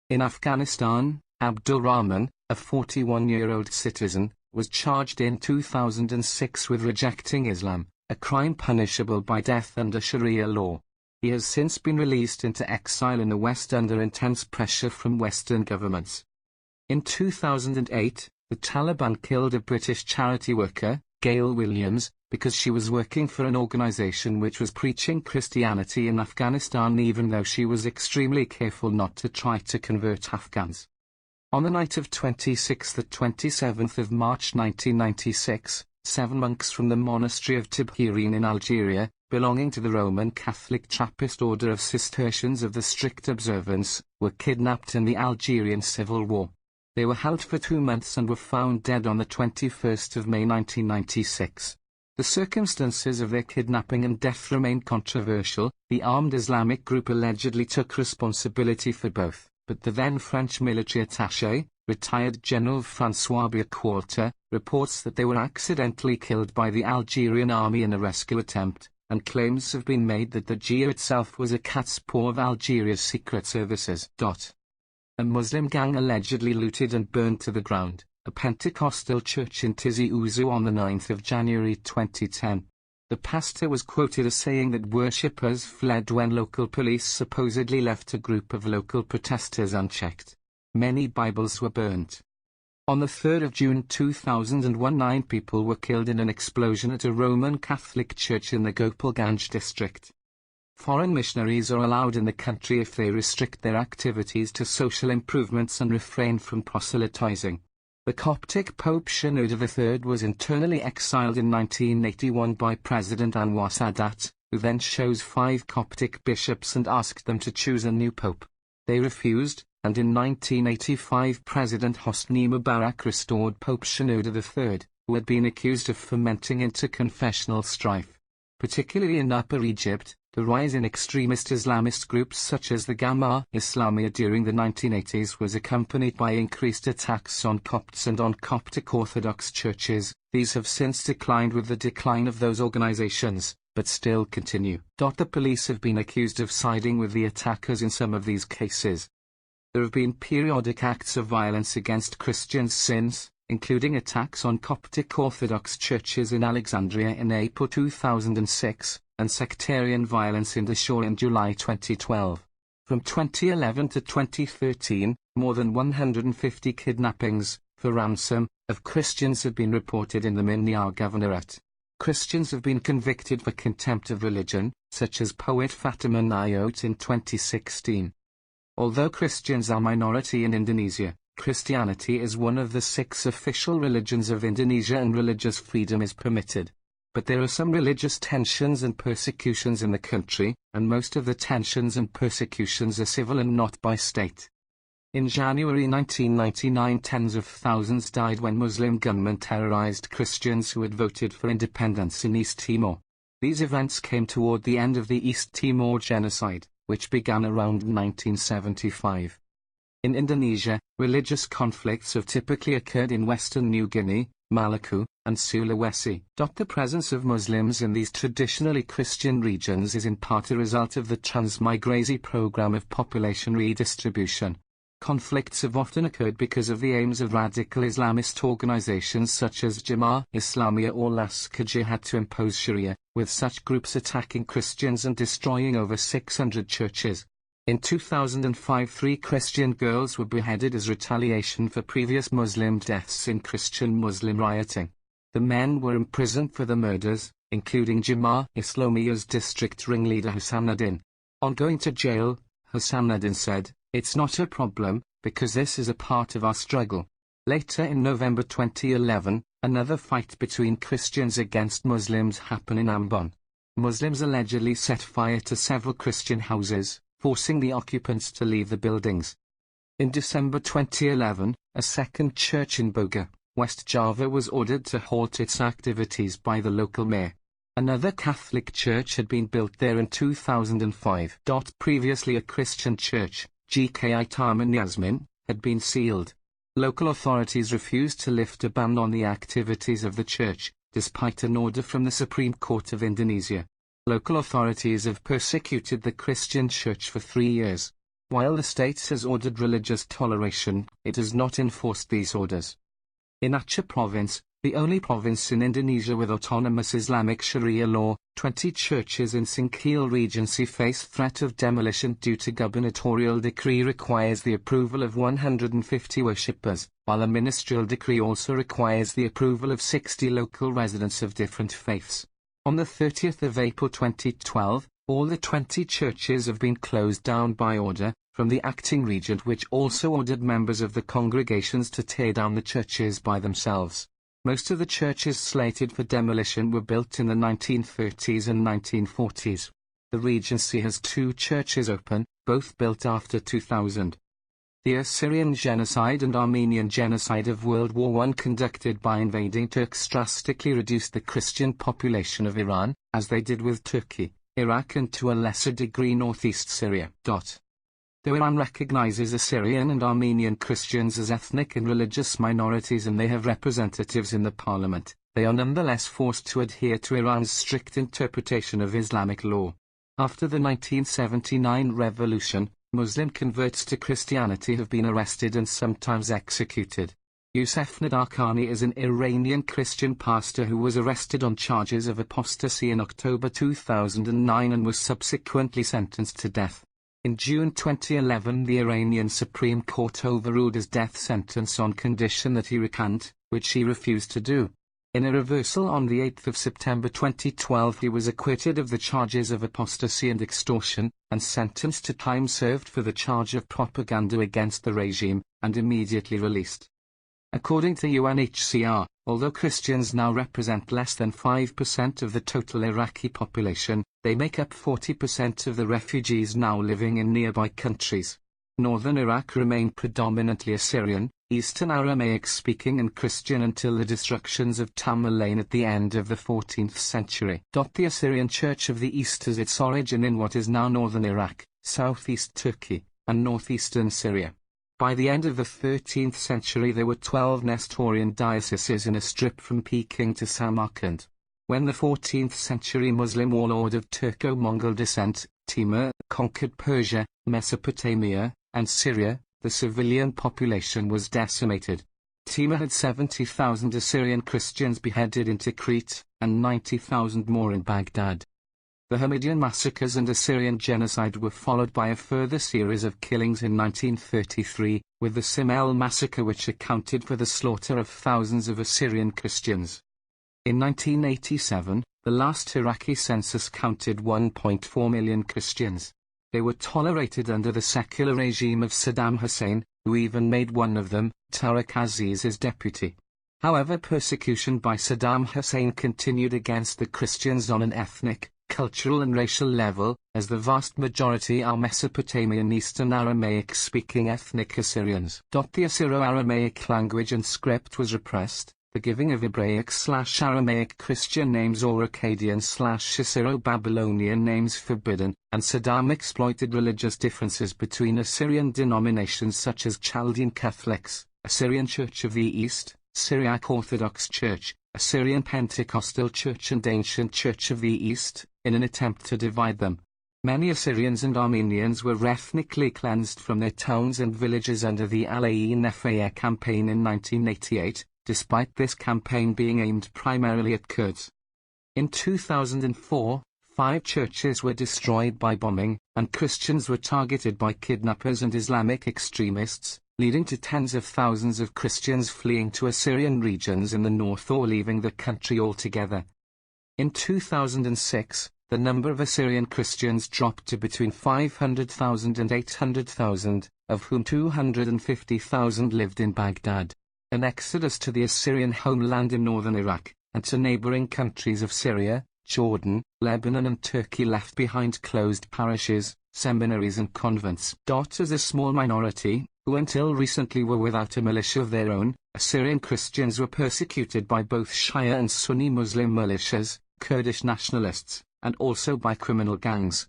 In Afghanistan, Abdul Rahman, a 41-year-old citizen, was charged in 2006 with rejecting Islam, a crime punishable by death under Sharia law. He has since been released into exile in the West under intense pressure from Western governments. In 2008, the Taliban killed a British charity worker, Gail Williams, because she was working for an organization which was preaching Christianity in Afghanistan, even though she was extremely careful not to try to convert Afghans. On the night of 26th to 27th of March 1996, 7 monks from the monastery of Tibhirine in Algeria, belonging to the Roman Catholic Trappist order of Cistercians of the Strict Observance, were kidnapped in the Algerian Civil War. They were held for 2 months and were found dead on the 21st of May 1996. The circumstances of their kidnapping and death remain controversial. The armed Islamic group allegedly took responsibility for both, but the then French military attaché, retired General François Biaqualter, reports that they were accidentally killed by the Algerian army in a rescue attempt, and claims have been made that the GIA itself was a cat's paw of Algeria's secret services. A Muslim gang allegedly looted and burned to the ground a Pentecostal church in Tizi Ouzou on the 9th of January 2010. The pastor was quoted as saying that worshippers fled when local police supposedly left a group of local protesters unchecked. Many Bibles were burnt. On the 3rd of June 2001, 9 people were killed in an explosion at a Roman Catholic church in the Gopalganj district. Foreign missionaries are allowed in the country if they restrict their activities to social improvements and refrain from proselytizing. The Coptic Pope Shenouda III was internally exiled in 1981 by President Anwar Sadat, who then chose 5 Coptic bishops and asked them to choose a new pope. They refused, and in 1985 President Hosni Mubarak restored Pope Shenouda III, who had been accused of fomenting interconfessional strife. Particularly in Upper Egypt, the rise in extremist Islamist groups such as the Jamaah Islamiyah during the 1980s was accompanied by increased attacks on Copts and on Coptic Orthodox churches. These have since declined with the decline of those organizations, but still continue. The police have been accused of siding with the attackers in some of these cases. There have been periodic acts of violence against Christians since, including attacks on Coptic Orthodox churches in Alexandria in April 2006, and sectarian violence in Dahshur in July 2012. From 2011 to 2013, more than 150 kidnappings, for ransom, of Christians have been reported in the Minyar Governorate. Christians have been convicted for contempt of religion, such as poet Fatima Nayot in 2016. Although Christians are minority in Indonesia, Christianity is one of the 6 official religions of Indonesia and religious freedom is permitted. But there are some religious tensions and persecutions in the country, and most of the tensions and persecutions are civil and not by state. In January 1999, tens of thousands died when Muslim gunmen terrorized Christians who had voted for independence in East Timor. These events came toward the end of the East Timor genocide, which began around 1975. In Indonesia, religious conflicts have typically occurred in Western New Guinea, Maluku, and Sulawesi. The presence of Muslims in these traditionally Christian regions is in part a result of the transmigrasi program of population redistribution. Conflicts have often occurred because of the aims of radical Islamist organizations such as Jamaah Islamiyah or Laskar Jihad to impose Sharia, with such groups attacking Christians and destroying over 600 churches. In 2005, 3 Christian girls were beheaded as retaliation for previous Muslim deaths in Christian-Muslim rioting. The men were imprisoned for the murders, including Jamaah Islamiyah's district ringleader Hassanuddin. On going to jail, Hassanuddin said, "It's not a problem, because this is a part of our struggle." Later in November 2011, another fight between Christians against Muslims happened in Ambon. Muslims allegedly set fire to several Christian houses, forcing the occupants to leave the buildings. In December 2011, a second church in Boga, West Java was ordered to halt its activities by the local mayor. Another Catholic church had been built there in 2005. Previously a Christian church, GKI Taman Yasmin, had been sealed. Local authorities refused to lift a ban on the activities of the church, despite an order from the Supreme Court of Indonesia. Local authorities have persecuted the Christian church for 3 years. While the state has ordered religious toleration, it has not enforced these orders. In Aceh province, the only province in Indonesia with autonomous Islamic Sharia law, 20 churches in Singkil Regency face threat of demolition due to gubernatorial decree requires the approval of 150 worshippers, while a ministerial decree also requires the approval of 60 local residents of different faiths. On the 30th of April 2012, all the 20 churches have been closed down by order from the acting regent, which also ordered members of the congregations to tear down the churches by themselves. Most of the churches slated for demolition were built in the 1930s and 1940s. The Regency has 2 churches open, both built after 2000. The Assyrian genocide and Armenian genocide of World War I conducted by invading Turks drastically reduced the Christian population of Iran, as they did with Turkey, Iraq and to a lesser degree northeast Syria. Though Iran recognizes Assyrian and Armenian Christians as ethnic and religious minorities and they have representatives in the parliament, they are nonetheless forced to adhere to Iran's strict interpretation of Islamic law. After the 1979 revolution, Muslim converts to Christianity have been arrested and sometimes executed. Youssef Nadarkhani is an Iranian Christian pastor who was arrested on charges of apostasy in October 2009 and was subsequently sentenced to death. In June 2011, the Iranian Supreme Court overruled his death sentence on condition that he recant, which he refused to do. In a reversal on the 8th of September 2012, he was acquitted of the charges of apostasy and extortion, and sentenced to time served for the charge of propaganda against the regime, and immediately released. According to UNHCR, although Christians now represent less than 5% of the total Iraqi population, they make up 40% of the refugees now living in nearby countries. Northern Iraq remained predominantly Assyrian, Eastern Aramaic-speaking and Christian until the destructions of Tamerlane at the end of the 14th century. The Assyrian Church of the East has its origin in what is now northern Iraq, southeast Turkey, and northeastern Syria. By the end of the 13th century there were 12 Nestorian dioceses in a strip from Peking to Samarkand. When the 14th century Muslim warlord of Turco-Mongol descent, Timur, conquered Persia, Mesopotamia, and Syria, the civilian population was decimated. Timur had 70,000 Assyrian Christians beheaded in Tikrit, and 90,000 more in Baghdad. The Hamidian massacres and Assyrian genocide were followed by a further series of killings in 1933, with the Simele massacre which accounted for the slaughter of thousands of Assyrian Christians. In 1987, the last Iraqi census counted 1.4 million Christians. They were tolerated under the secular regime of Saddam Hussein, who even made one of them, Tariq Aziz, his deputy. However, persecution by Saddam Hussein continued against the Christians on an ethnic, cultural and racial level, as the vast majority are Mesopotamian Eastern Aramaic-speaking ethnic Assyrians. The Assyro-Aramaic language and script was repressed, the giving of Hebraic/Aramaic Christian names or Akkadian/Assyro-Babylonian names forbidden, and Saddam exploited religious differences between Assyrian denominations such as Chaldean Catholics, Assyrian Church of the East, Syriac Orthodox Church, Assyrian Pentecostal Church and Ancient Church of the East, in an attempt to divide them. Many Assyrians and Armenians were ethnically cleansed from their towns and villages under the Al-Ain Nefaya campaign in 1988, despite this campaign being aimed primarily at Kurds. In 2004, 5 churches were destroyed by bombing, and Christians were targeted by kidnappers and Islamic extremists, leading to tens of thousands of Christians fleeing to Assyrian regions in the north or leaving the country altogether. In 2006, the number of Assyrian Christians dropped to between 500,000 and 800,000, of whom 250,000 lived in Baghdad. An exodus to the Assyrian homeland in northern Iraq, and to neighboring countries of Syria, Jordan, Lebanon and Turkey left behind closed parishes, seminaries and convents. As a small minority, who until recently were without a militia of their own, Assyrian Christians were persecuted by both Shia and Sunni Muslim militias, Kurdish nationalists, and also by criminal gangs.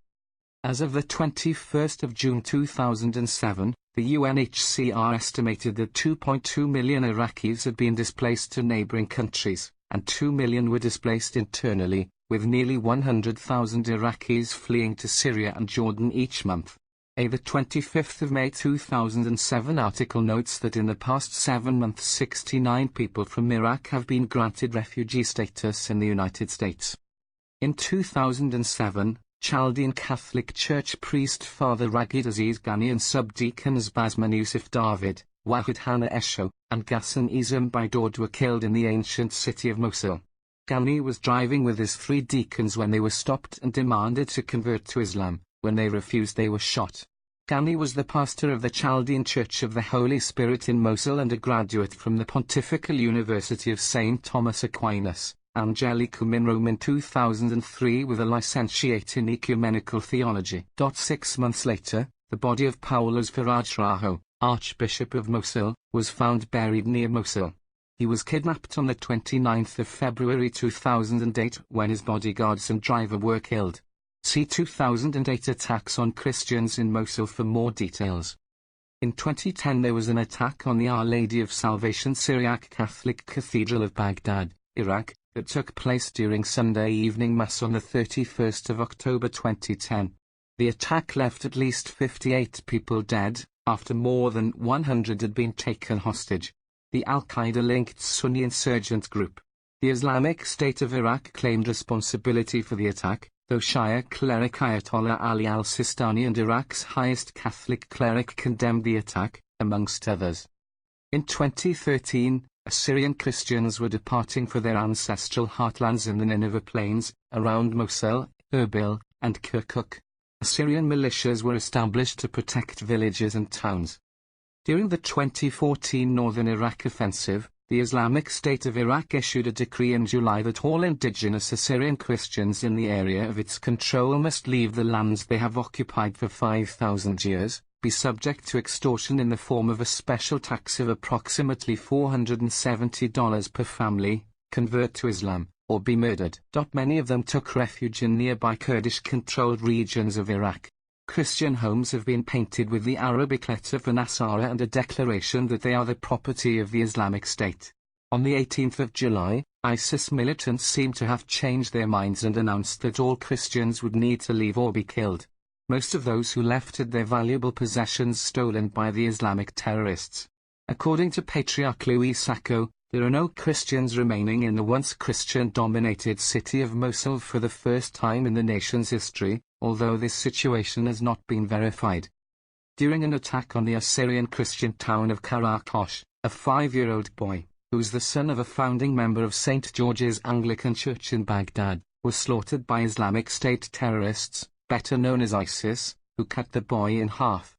As of the 21st of June 2007, the UNHCR estimated that 2.2 million Iraqis had been displaced to neighboring countries, and 2 million were displaced internally, with nearly 100,000 Iraqis fleeing to Syria and Jordan each month. The 25th of May 2007 article notes that in the past 7 months 69 people from Iraq have been granted refugee status in the United States. In 2007, Chaldean Catholic Church priest Father Ragid Aziz Ghani and subdeacons Basman Yusuf David, Wahid Hana Esho, and Ghassan Izam Baidord were killed in the ancient city of Mosul. Ghani was driving with his 3 deacons when they were stopped and demanded to convert to Islam. When they refused, they were shot. Ghani was the pastor of the Chaldean Church of the Holy Spirit in Mosul and a graduate from the Pontifical University of St. Thomas Aquinas, Angelicum in Rome in 2003 with a licentiate in ecumenical theology. 6 months later, the body of Paulus Faraj Raho, Archbishop of Mosul, was found buried near Mosul. He was kidnapped on the 29th of February 2008 when his bodyguards and driver were killed. See 2008 attacks on Christians in Mosul for more details. In 2010 there was an attack on the Our Lady of Salvation Syriac Catholic Cathedral of Baghdad, Iraq, that took place during Sunday evening Mass on the 31st of October 2010. The attack left at least 58 people dead, after more than 100 had been taken hostage. The Al-Qaeda-linked Sunni insurgent group, the Islamic State of Iraq, claimed responsibility for the attack, though Shia cleric Ayatollah Ali al-Sistani and Iraq's highest Catholic cleric condemned the attack, amongst others. In 2013, Assyrian Christians were departing for their ancestral heartlands in the Nineveh Plains, around Mosul, Erbil, and Kirkuk. Assyrian militias were established to protect villages and towns. During the 2014 Northern Iraq Offensive, the Islamic State of Iraq issued a decree in July that all indigenous Assyrian Christians in the area of its control must leave the lands they have occupied for 5,000 years, be subject to extortion in the form of a special tax of approximately $470 per family, convert to Islam, or be murdered. Many of them took refuge in nearby Kurdish-controlled regions of Iraq. Christian homes have been painted with the Arabic letter for Nasara and a declaration that they are the property of the Islamic State. On the 18th of July, ISIS militants seem to have changed their minds and announced that all Christians would need to leave or be killed. Most of those who left had their valuable possessions stolen by the Islamic terrorists. According to Patriarch Louis Sacco, there are no Christians remaining in the once Christian-dominated city of Mosul for the first time in the nation's history, although this situation has not been verified. During an attack on the Assyrian Christian town of Karakosh, a 5-year-old boy, who was the son of a founding member of St. George's Anglican Church in Baghdad, was slaughtered by Islamic State terrorists, better known as ISIS, who cut the boy in half.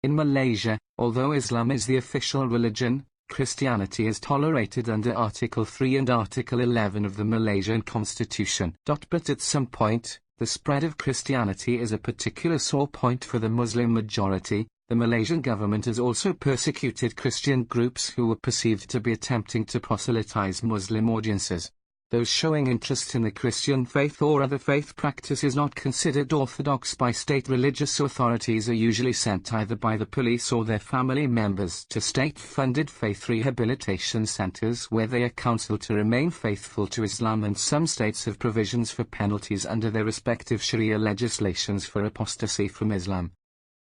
In Malaysia, although Islam is the official religion, Christianity is tolerated under Article 3 and Article 11 of the Malaysian Constitution. But at some point, the spread of Christianity is a particular sore point for the Muslim majority. The Malaysian government has also persecuted Christian groups who were perceived to be attempting to proselytize Muslim audiences. Those showing interest in the Christian faith or other faith practices not considered orthodox by state religious authorities are usually sent either by the police or their family members to state-funded faith rehabilitation centers where they are counseled to remain faithful to Islam, and some states have provisions for penalties under their respective Sharia legislations for apostasy from Islam.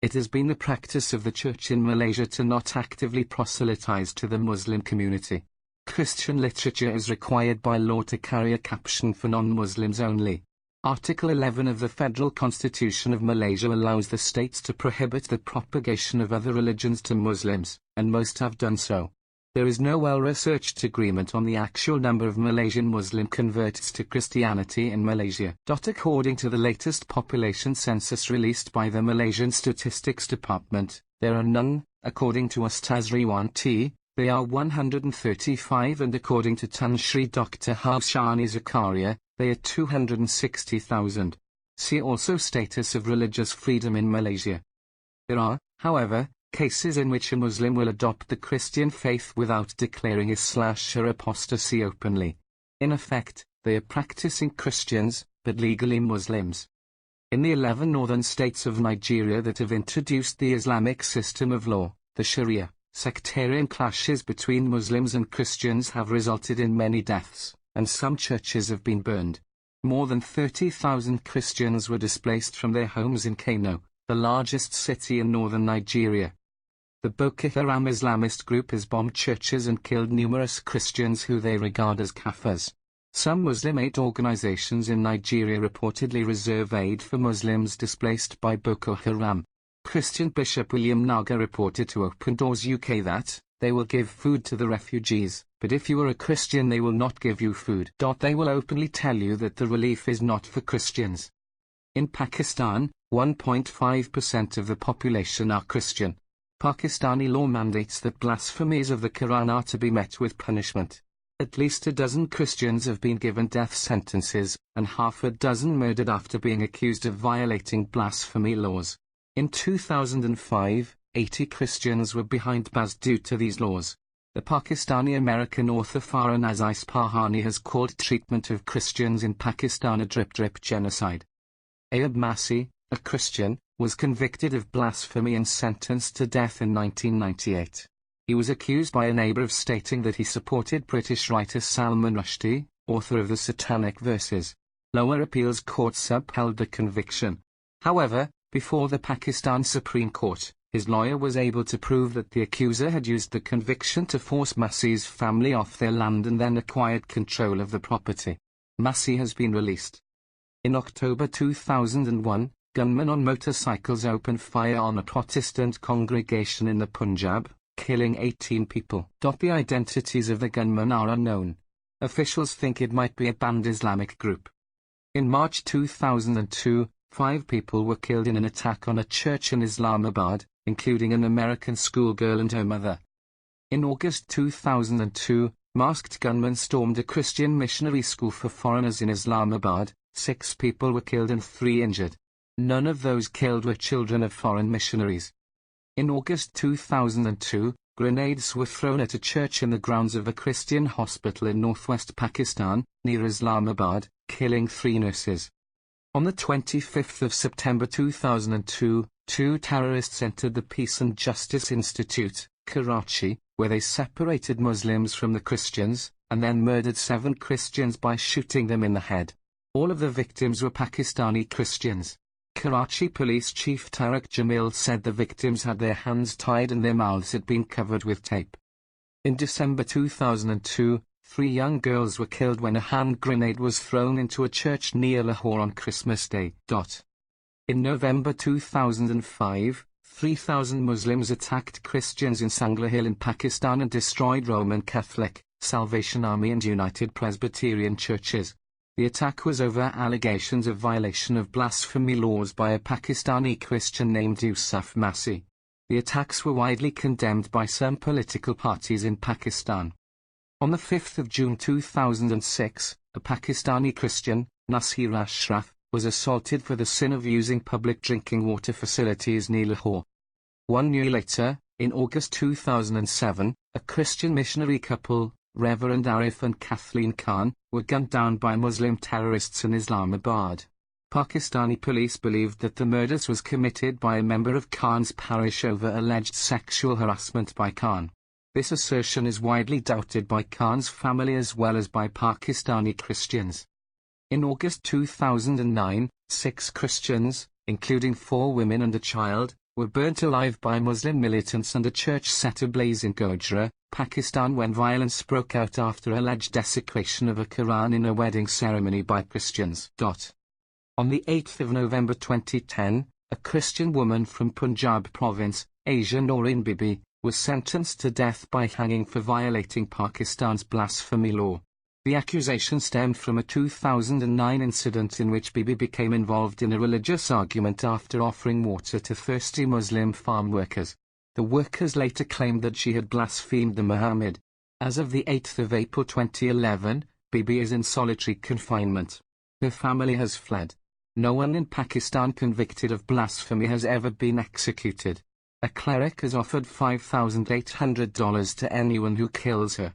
It has been the practice of the Church in Malaysia to not actively proselytize to the Muslim community. Christian literature is required by law to carry a caption for non-Muslims only. Article 11 of the Federal Constitution of Malaysia allows the states to prohibit the propagation of other religions to Muslims, and most have done so. There is no well-researched agreement on the actual number of Malaysian Muslim converts to Christianity in Malaysia. According to the latest population census released by the Malaysian Statistics Department, there are none. According to Ustaz Riwanti, they are 135, and according to Tan Sri Dr. Haushani Zakaria, they are 260,000. See also Status of religious freedom in Malaysia. There are, however, cases in which a Muslim will adopt the Christian faith without declaring Islam or apostasy openly. In effect, they are practicing Christians, but legally Muslims. In the 11 northern states of Nigeria that have introduced the Islamic system of law, the Sharia, sectarian clashes between Muslims and Christians have resulted in many deaths, and some churches have been burned. More than 30,000 Christians were displaced from their homes in Kano, the largest city in northern Nigeria. The Boko Haram Islamist group has bombed churches and killed numerous Christians who they regard as kafirs. Some Muslim aid organizations in Nigeria reportedly reserve aid for Muslims displaced by Boko Haram. Christian Bishop William Naga reported to Open Doors UK that, they will give food to the refugees, but if you are a Christian they will not give you food. They will openly tell you that the relief is not for Christians. In Pakistan, 1.5% of the population are Christian. Pakistani law mandates that blasphemies of the Quran are to be met with punishment. At least a dozen Christians have been given death sentences, and half a dozen murdered after being accused of violating blasphemy laws. In 2005, 80 Christians were behind bars due to these laws. The Pakistani-American author Farnaz Isfahani has called treatment of Christians in Pakistan a drip genocide. Ayub Masih, a Christian, was convicted of blasphemy and sentenced to death in 1998. He was accused by a neighbor of stating that he supported British writer Salman Rushdie, author of the Satanic Verses. Lower appeals courts upheld the conviction. However, before the Pakistan Supreme Court, his lawyer was able to prove that the accuser had used the conviction to force Masih's family off their land and then acquired control of the property. Masih has been released. In October 2001, gunmen on motorcycles opened fire on a Protestant congregation in the Punjab, killing 18 people. The identities of the gunmen are unknown. Officials think it might be a banned Islamic group. In March 2002, 5 people were killed in an attack on a church in Islamabad, including an American schoolgirl and her mother. In August 2002, masked gunmen stormed a Christian missionary school for foreigners in Islamabad. 6 people were killed and 3 injured. None of those killed were children of foreign missionaries. In August 2002, grenades were thrown at a church in the grounds of a Christian hospital in northwest Pakistan, near Islamabad, killing 3 nurses. On the 25th of September 2002, 2 terrorists entered the Peace and Justice Institute, Karachi, where they separated Muslims from the Christians, and then murdered 7 Christians by shooting them in the head. All of the victims were Pakistani Christians. Karachi Police Chief Tariq Jamil said the victims had their hands tied and their mouths had been covered with tape. In December 2002, 3 young girls were killed when a hand grenade was thrown into a church near Lahore on Christmas Day. In November 2005, 3,000 Muslims attacked Christians in Sangla Hill in Pakistan and destroyed Roman Catholic, Salvation Army and United Presbyterian churches. The attack was over allegations of violation of blasphemy laws by a Pakistani Christian named Yusuf Masih. The attacks were widely condemned by some political parties in Pakistan. On the 5th of June 2006, a Pakistani Christian, Nasir Ashraf, was assaulted for the sin of using public drinking water facilities near Lahore. 1 year later, in August 2007, a Christian missionary couple, Reverend Arif and Kathleen Khan, were gunned down by Muslim terrorists in Islamabad. Pakistani police believed that the murders was committed by a member of Khan's parish over alleged sexual harassment by Khan. This assertion is widely doubted by Khan's family as well as by Pakistani Christians. In August 2009, 6 Christians, including 4 women and a child, were burnt alive by Muslim militants and a church set ablaze in Gujrat, Pakistan when violence broke out after alleged desecration of a Quran in a wedding ceremony by Christians. On the 8th of November 2010, a Christian woman from Punjab province, Asia Noreen Bibi, was sentenced to death by hanging for violating Pakistan's blasphemy law. The accusation stemmed from a 2009 incident in which Bibi became involved in a religious argument after offering water to thirsty Muslim farm workers. The workers later claimed that she had blasphemed the Muhammad. As of the 8th of April 2011, Bibi is in solitary confinement. Her family has fled. No one in Pakistan convicted of blasphemy has ever been executed. A cleric has offered $5,800 to anyone who kills her.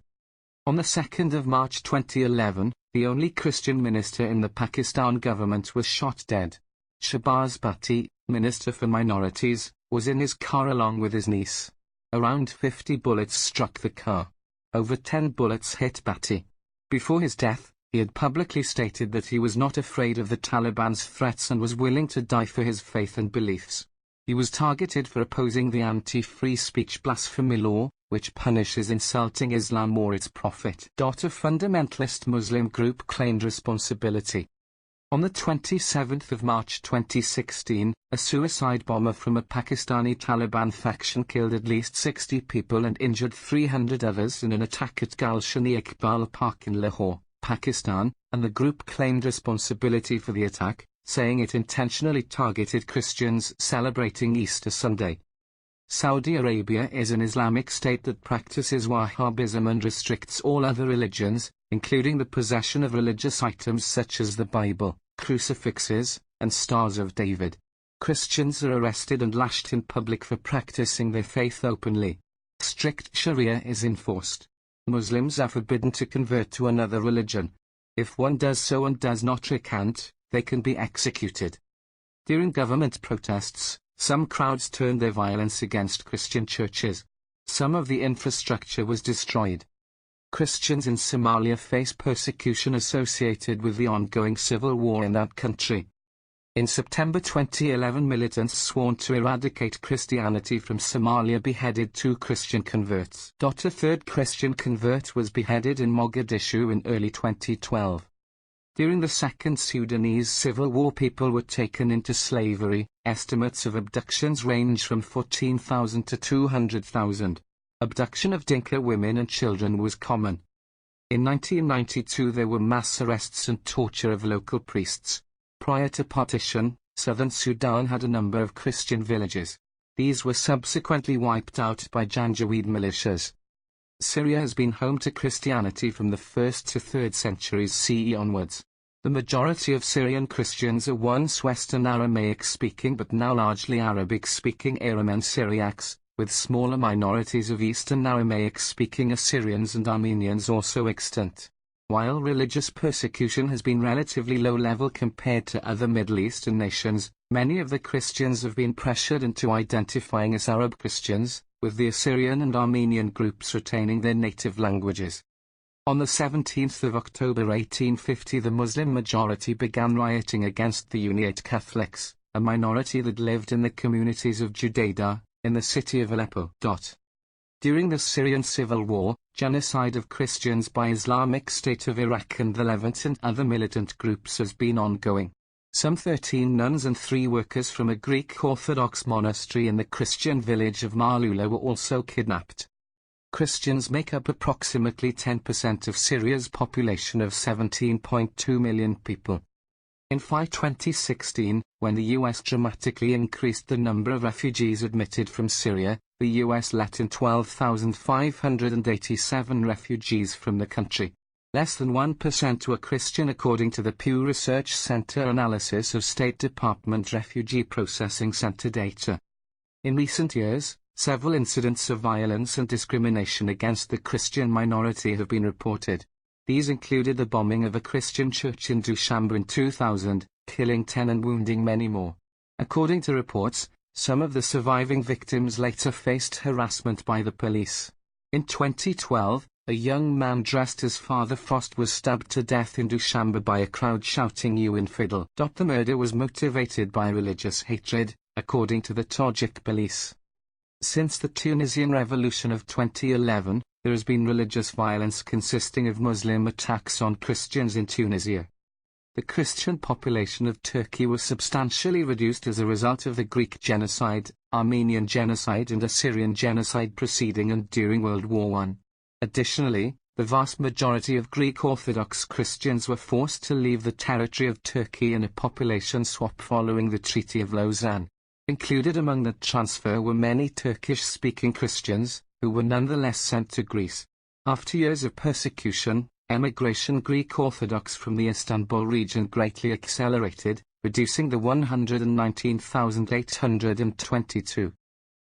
On the 2nd of March 2011, the only Christian minister in the Pakistan government was shot dead. Shahbaz Bhatti, Minister for Minorities, was in his car along with his niece. Around 50 bullets struck the car. Over 10 bullets hit Bhatti. Before his death, he had publicly stated that he was not afraid of the Taliban's threats and was willing to die for his faith and beliefs. He was targeted for opposing the anti-free speech blasphemy law, which punishes insulting Islam or its prophet. A fundamentalist Muslim group claimed responsibility. On the 27th of March 2016, a suicide bomber from a Pakistani Taliban faction killed at least 60 people and injured 300 others in an attack at Gulshan-e-Iqbal Park in Lahore, Pakistan, and the group claimed responsibility for the attack, saying it intentionally targeted Christians celebrating Easter Sunday. Saudi Arabia is an Islamic state that practices Wahhabism and restricts all other religions, including the possession of religious items such as the Bible, crucifixes, and Stars of David. Christians are arrested and lashed in public for practicing their faith openly. Strict Sharia is enforced. Muslims are forbidden to convert to another religion. If one does so and does not recant, they can be executed. During government protests, some crowds turned their violence against Christian churches. Some of the infrastructure was destroyed. Christians in Somalia face persecution associated with the ongoing civil war in that country. In September 2011, militants sworn to eradicate Christianity from Somalia beheaded 2 Christian converts. A third Christian convert was beheaded in Mogadishu in early 2012. During the Second Sudanese Civil War, people were taken into slavery. Estimates of abductions range from 14,000 to 200,000. Abduction of Dinka women and children was common. In 1992 there were mass arrests and torture of local priests. Prior to partition, southern Sudan had a number of Christian villages. These were subsequently wiped out by Janjaweed militias. Syria has been home to Christianity from the 1st to 3rd centuries CE onwards. The majority of Syrian Christians are once Western Aramaic-speaking but now largely Arabic-speaking Aramean Syriacs, with smaller minorities of Eastern Aramaic-speaking Assyrians and Armenians also extant. While religious persecution has been relatively low-level compared to other Middle Eastern nations, many of the Christians have been pressured into identifying as Arab Christians, with the Assyrian and Armenian groups retaining their native languages. On the 17th of October 1850 the Muslim majority began rioting against the Uniate Catholics, a minority that lived in the communities of Judaidah, in the city of Aleppo. During the Syrian Civil War, genocide of Christians by Islamic State of Iraq and the Levant and other militant groups has been ongoing. Some 13 nuns and 3 workers from a Greek Orthodox monastery in the Christian village of Marlula were also kidnapped. Christians make up approximately 10% of Syria's population of 17.2 million people. In 2016, when the U.S. dramatically increased the number of refugees admitted from Syria, the U.S. let in 12,587 refugees from the country. Less than 1% were Christian according to the Pew Research Center analysis of State Department Refugee Processing Center data. In recent years, several incidents of violence and discrimination against the Christian minority have been reported. These included the bombing of a Christian church in Dushanbe in 2000, killing 10 and wounding many more. According to reports, some of the surviving victims later faced harassment by the police. In 2012, a young man dressed as Father Frost was stabbed to death in Dushanbe by a crowd shouting "You infidel." The murder was motivated by religious hatred, according to the Tajik police. Since the Tunisian Revolution of 2011, there has been religious violence consisting of Muslim attacks on Christians in Tunisia. The Christian population of Turkey was substantially reduced as a result of the Greek genocide, Armenian genocide and Assyrian genocide preceding and during World War I. Additionally, the vast majority of Greek Orthodox Christians were forced to leave the territory of Turkey in a population swap following the Treaty of Lausanne. Included among the transfer were many Turkish-speaking Christians, who were nonetheless sent to Greece. After years of persecution, emigration Greek Orthodox from the Istanbul region greatly accelerated, reducing the 119,822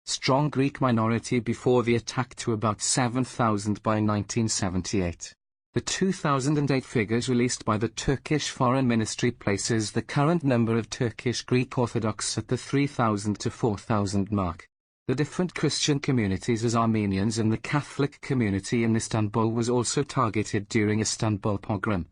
strong Greek minority before the attack to about 7,000 by 1978. The 2008 figures released by the Turkish Foreign Ministry places the current number of Turkish Greek Orthodox at the 3,000 to 4,000 mark. The different Christian communities as Armenians and the Catholic community in Istanbul was also targeted during Istanbul pogrom.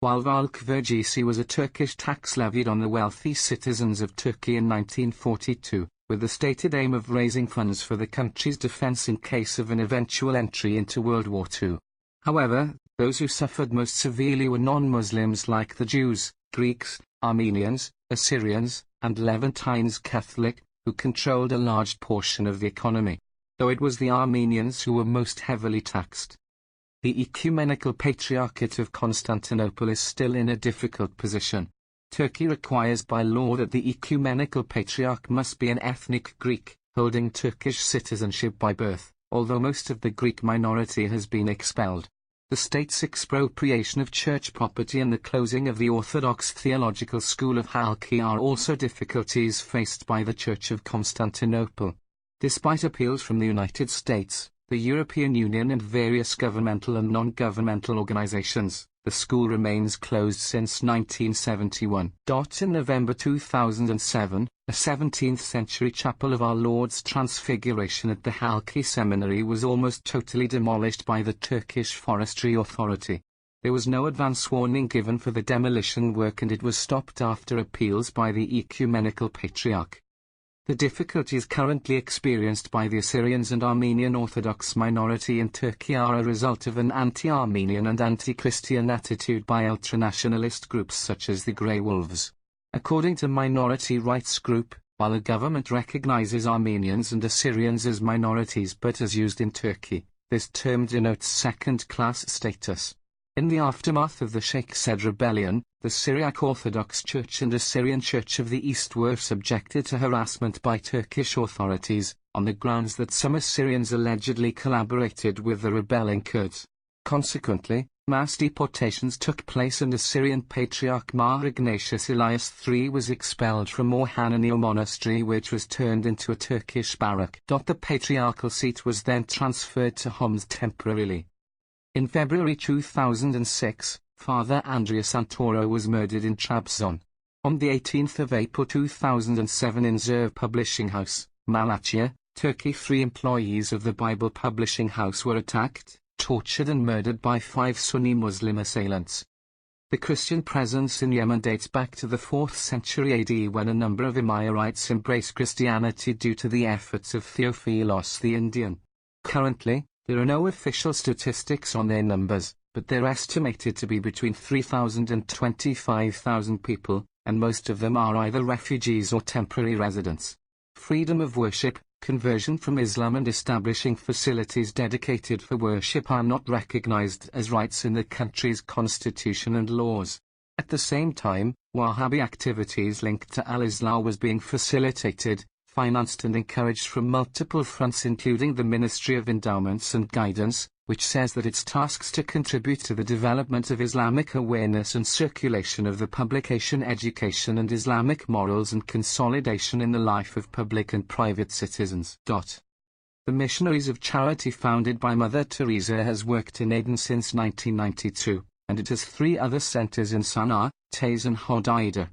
While Varlık Vergisi was a Turkish tax levied on the wealthy citizens of Turkey in 1942, with the stated aim of raising funds for the country's defense in case of an eventual entry into World War II. However, those who suffered most severely were non-Muslims like the Jews, Greeks, Armenians, Assyrians, and Levantines Catholic, who controlled a large portion of the economy, though it was the Armenians who were most heavily taxed. The Ecumenical Patriarchate of Constantinople is still in a difficult position. Turkey requires by law that the Ecumenical Patriarch must be an ethnic Greek, holding Turkish citizenship by birth, although most of the Greek minority has been expelled. The state's expropriation of church property and the closing of the Orthodox Theological School of Halki are also difficulties faced by the Church of Constantinople. Despite appeals from the United States, the European Union and various governmental and non-governmental organizations, the school remains closed since 1971. In November 2007, a 17th-century chapel of Our Lord's Transfiguration at the Halki Seminary was almost totally demolished by the Turkish Forestry Authority. There was no advance warning given for the demolition work and it was stopped after appeals by the Ecumenical Patriarch. The difficulties currently experienced by the Assyrians and Armenian Orthodox minority in Turkey are a result of an anti-Armenian and anti-Christian attitude by ultranationalist groups such as the Grey Wolves. According to Minority Rights Group, while the government recognizes Armenians and Assyrians as minorities but as used in Turkey, this term denotes second-class status. In the aftermath of the Sheikh Said rebellion, the Syriac Orthodox Church and Assyrian Church of the East were subjected to harassment by Turkish authorities, on the grounds that some Assyrians allegedly collaborated with the rebelling Kurds. Consequently, mass deportations took place and Assyrian Patriarch Mar Ignatius Elias III was expelled from Orhananiel Monastery, which was turned into a Turkish barrack. The patriarchal seat was then transferred to Homs temporarily. In February 2006, Father Andrea Santoro was murdered in Trabzon. On the 18th of April 2007 in Zirve Publishing House, Malatya, Turkey, 3 employees of the Bible Publishing House were attacked, tortured and murdered by 5 Sunni Muslim assailants. The Christian presence in Yemen dates back to the 4th century AD, when a number of Emmirates embraced Christianity due to the efforts of Theophilos the Indian. Currently, there are no official statistics on their numbers, but they're estimated to be between 3,000 and 25,000 people, and most of them are either refugees or temporary residents. Freedom of worship, conversion from Islam and establishing facilities dedicated for worship are not recognized as rights in the country's constitution and laws. At the same time, Wahhabi activities linked to al-Islam was being facilitated, financed and encouraged from multiple fronts, including the Ministry of Endowments and Guidance, which says that its tasks to contribute to the development of Islamic awareness and circulation of the publication education and Islamic morals and consolidation in the life of public and private citizens. The Missionaries of Charity, founded by Mother Teresa, has worked in Aden since 1992, and it has 3 other centers in Sana'a, Taiz and Hodeidah.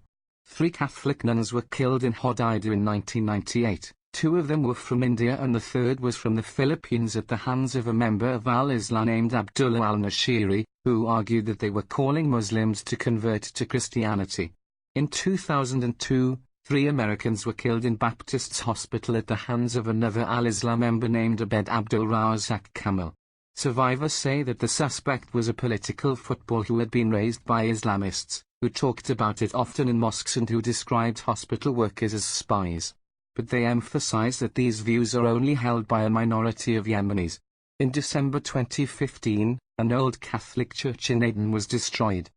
3 Catholic nuns were killed in Hodeidah in 1998. 2 of them were from India and the 3rd was from the Philippines at the hands of a member of al-Islam named Abdullah al-Nashiri, who argued that they were calling Muslims to convert to Christianity. In 2002, 3 Americans were killed in Baptist's Hospital at the hands of another al-Islam member named Abed Abdul Razak Kamal. Survivors say that the suspect was a political football who had been raised by Islamists, who talked about it often in mosques and who described hospital workers as spies. But they emphasize that these views are only held by a minority of Yemenis. In December 2015, an old Catholic church in Aden was destroyed.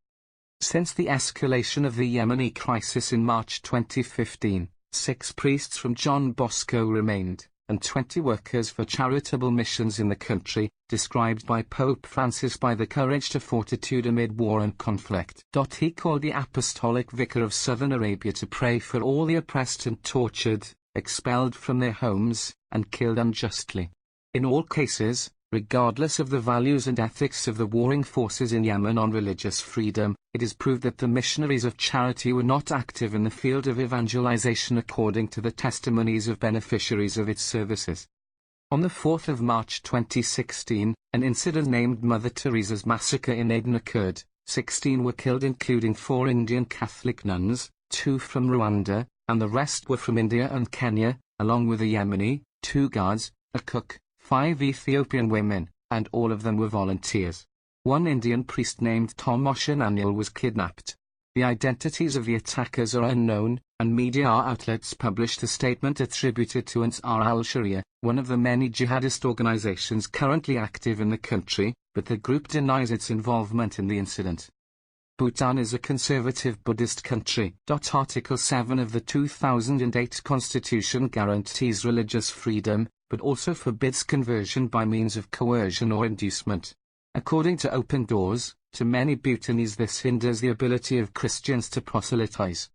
Since the escalation of the Yemeni crisis in March 2015, 6 priests from John Bosco remained, and 20 workers for charitable missions in the country, described by Pope Francis by the courage to fortitude amid war and conflict. He called the Apostolic Vicar of Southern Arabia to pray for all the oppressed and tortured, expelled from their homes, and killed unjustly. In all cases, regardless of the values and ethics of the warring forces in Yemen on religious freedom, it is proved that the missionaries of charity were not active in the field of evangelization according to the testimonies of beneficiaries of its services. On the 4th of March 2016, an incident named Mother Teresa's Massacre in Aden occurred. 16 were killed, including 4 Indian Catholic nuns, 2 from Rwanda, and the rest were from India and Kenya, along with a Yemeni, 2 guards, a cook, 5 Ethiopian women, and all of them were volunteers. 1 Indian priest named Tomosh Ananiel was kidnapped. The identities of the attackers are unknown, and media outlets published a statement attributed to Ansar al-Sharia, one of the many jihadist organizations currently active in the country, but the group denies its involvement in the incident. Bhutan is a conservative Buddhist country. Article 7 of the 2008 Constitution guarantees religious freedom, but also forbids conversion by means of coercion or inducement. According to Open Doors, to many Bhutanese this hinders the ability of Christians to proselytize.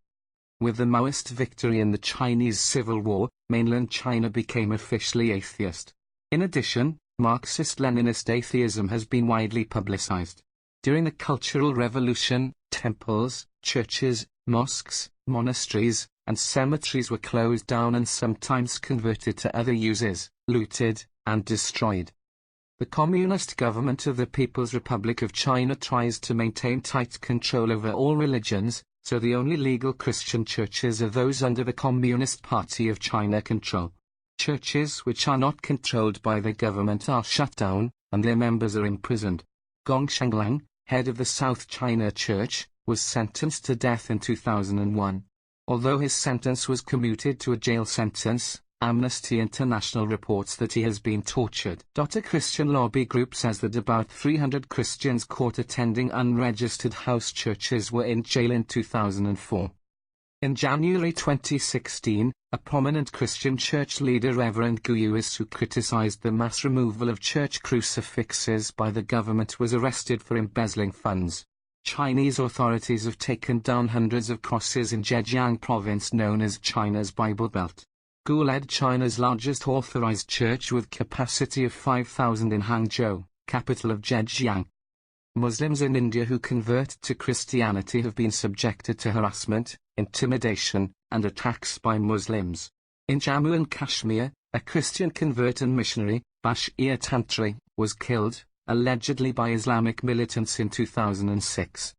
With the Maoist victory in the Chinese Civil War, mainland China became officially atheist. In addition, Marxist-Leninist atheism has been widely publicized. During the Cultural Revolution, temples, churches, mosques, monasteries, and cemeteries were closed down and sometimes converted to other uses, looted, and destroyed. The Communist government of the People's Republic of China tries to maintain tight control over all religions, so the only legal Christian churches are those under the Communist Party of China control. Churches which are not controlled by the government are shut down, and their members are imprisoned. Gong Shenglang, head of the South China Church, was sentenced to death in 2001. Although his sentence was commuted to a jail sentence, Amnesty International reports that he has been tortured. A Christian lobby group says that about 300 Christians caught attending unregistered house churches were in jail in 2004. In January 2016, a prominent Christian church leader, Reverend Gu Yuis, who criticized the mass removal of church crucifixes by the government, was arrested for embezzling funds. Chinese authorities have taken down hundreds of crosses in Zhejiang province known as China's Bible Belt. Gu led China's largest authorized church with capacity of 5,000 in Hangzhou, capital of Zhejiang. Muslims in India who convert to Christianity have been subjected to harassment, intimidation, and attacks by Muslims. In Jammu and Kashmir, a Christian convert and missionary, Bashir Tantri, was killed, allegedly by Islamic militants in 2006.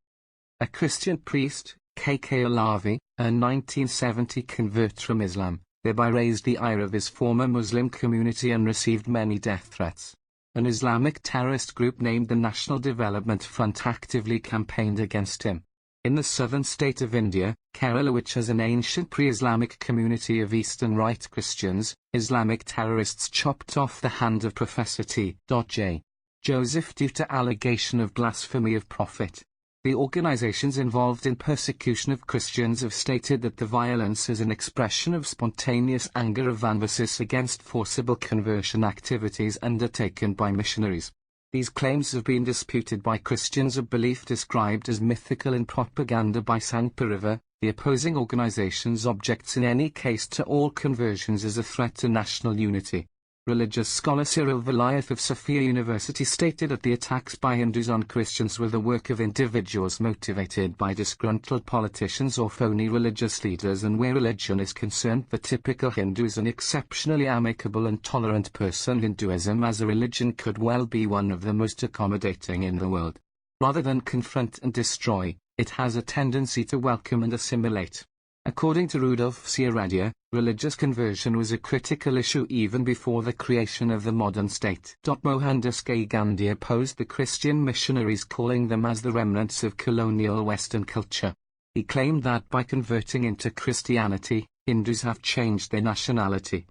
A Christian priest, K.K. Alavi, a 1970 convert from Islam, thereby raised the ire of his former Muslim community and received many death threats. An Islamic terrorist group named the National Development Front actively campaigned against him. In the southern state of India, Kerala, which has an ancient pre-Islamic community of Eastern Rite Christians, Islamic terrorists chopped off the hand of Professor T.J. Joseph due to allegation of blasphemy of prophet. The organizations involved in persecution of Christians have stated that the violence is an expression of spontaneous anger of emphasis against forcible conversion activities undertaken by missionaries. These claims have been disputed by Christians of belief described as mythical in propaganda by Sangh-Parivar. The opposing organizations objects in any case to all conversions as a threat to national unity. Religious scholar Cyril Velayath of Sophia University stated that the attacks by Hindus on Christians were the work of individuals motivated by disgruntled politicians or phony religious leaders, and where religion is concerned, the typical Hindu is an exceptionally amicable and tolerant person. Hinduism as a religion could well be one of the most accommodating in the world. Rather than confront and destroy, it has a tendency to welcome and assimilate. According to Rudolf Siaradia, religious conversion was a critical issue even before the creation of the modern state. Mohandas Gandhi opposed the Christian missionaries, calling them as the remnants of colonial Western culture. He claimed that by converting into Christianity, Hindus have changed their nationality.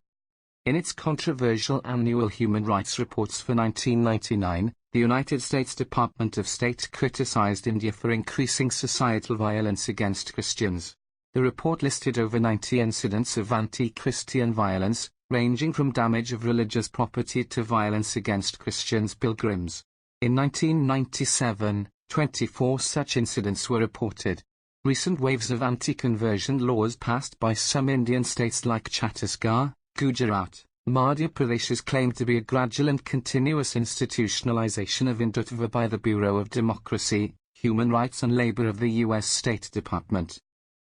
In its controversial annual human rights reports for 1999, the United States Department of State criticized India for increasing societal violence against Christians. The report listed over 90 incidents of anti-Christian violence, ranging from damage of religious property to violence against Christians pilgrims. In 1997, 24 such incidents were reported. Recent waves of anti-conversion laws passed by some Indian states like Chhattisgarh, Gujarat, Madhya Pradesh is claimed to be a gradual and continuous institutionalization of Hindutva by the Bureau of Democracy, Human Rights and Labor of the U.S. State Department.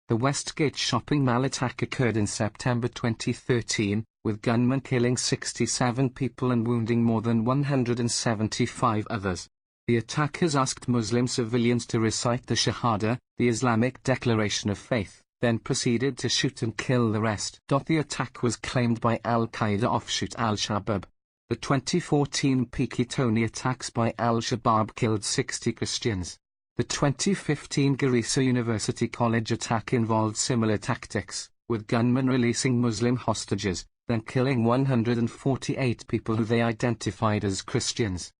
The Westgate shopping mall attack occurred in September 2013, with gunmen killing 67 people and wounding more than 175 others. The attackers asked Muslim civilians to recite the Shahada, the Islamic declaration of faith, then proceeded to shoot and kill the rest. The attack was claimed by Al-Qaeda offshoot Al-Shabaab. The 2014 Piketoni attacks by Al-Shabaab killed 60 Christians. The 2015 Garissa University College attack involved similar tactics, with gunmen releasing Muslim hostages, then killing 148 people who they identified as Christians.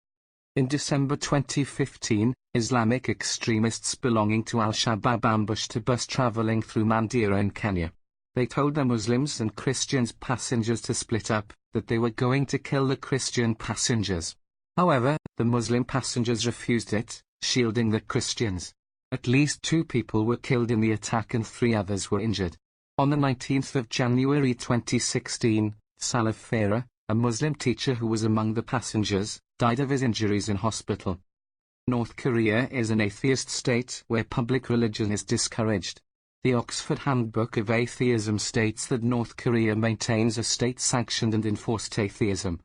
In December 2015, Islamic extremists belonging to Al-Shabaab ambushed a bus traveling through Mandera in Kenya. They told the Muslims and Christians passengers to split up, that they were going to kill the Christian passengers. However, the Muslim passengers refused it, shielding the Christians. At least 2 people were killed in the attack and 3 others were injured. On the 19th of January 2016, Salaf Farah, a Muslim teacher who was among the passengers, died of his injuries in hospital. North Korea is an atheist state where public religion is discouraged. The Oxford Handbook of Atheism states that North Korea maintains a state-sanctioned and enforced atheism.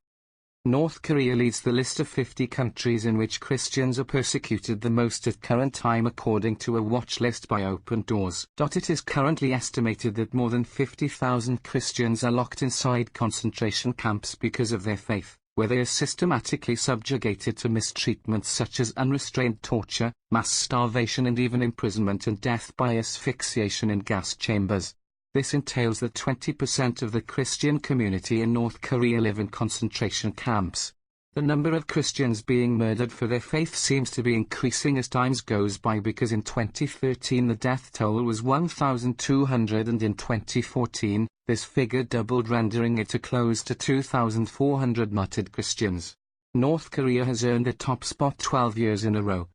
North Korea leads the list of 50 countries in which Christians are persecuted the most at current time according to a watch list by Open Doors. It is currently estimated that more than 50,000 Christians are locked inside concentration camps because of their faith, where they are systematically subjugated to mistreatments such as unrestrained torture, mass starvation and even imprisonment and death by asphyxiation in gas chambers. This entails that 20% of the Christian community in North Korea live in concentration camps. The number of Christians being murdered for their faith seems to be increasing as time goes by, because in 2013 the death toll was 1,200 and in 2014, this figure doubled, rendering it close to 2,400 martyred Christians. North Korea has earned the top spot 12 years in a row.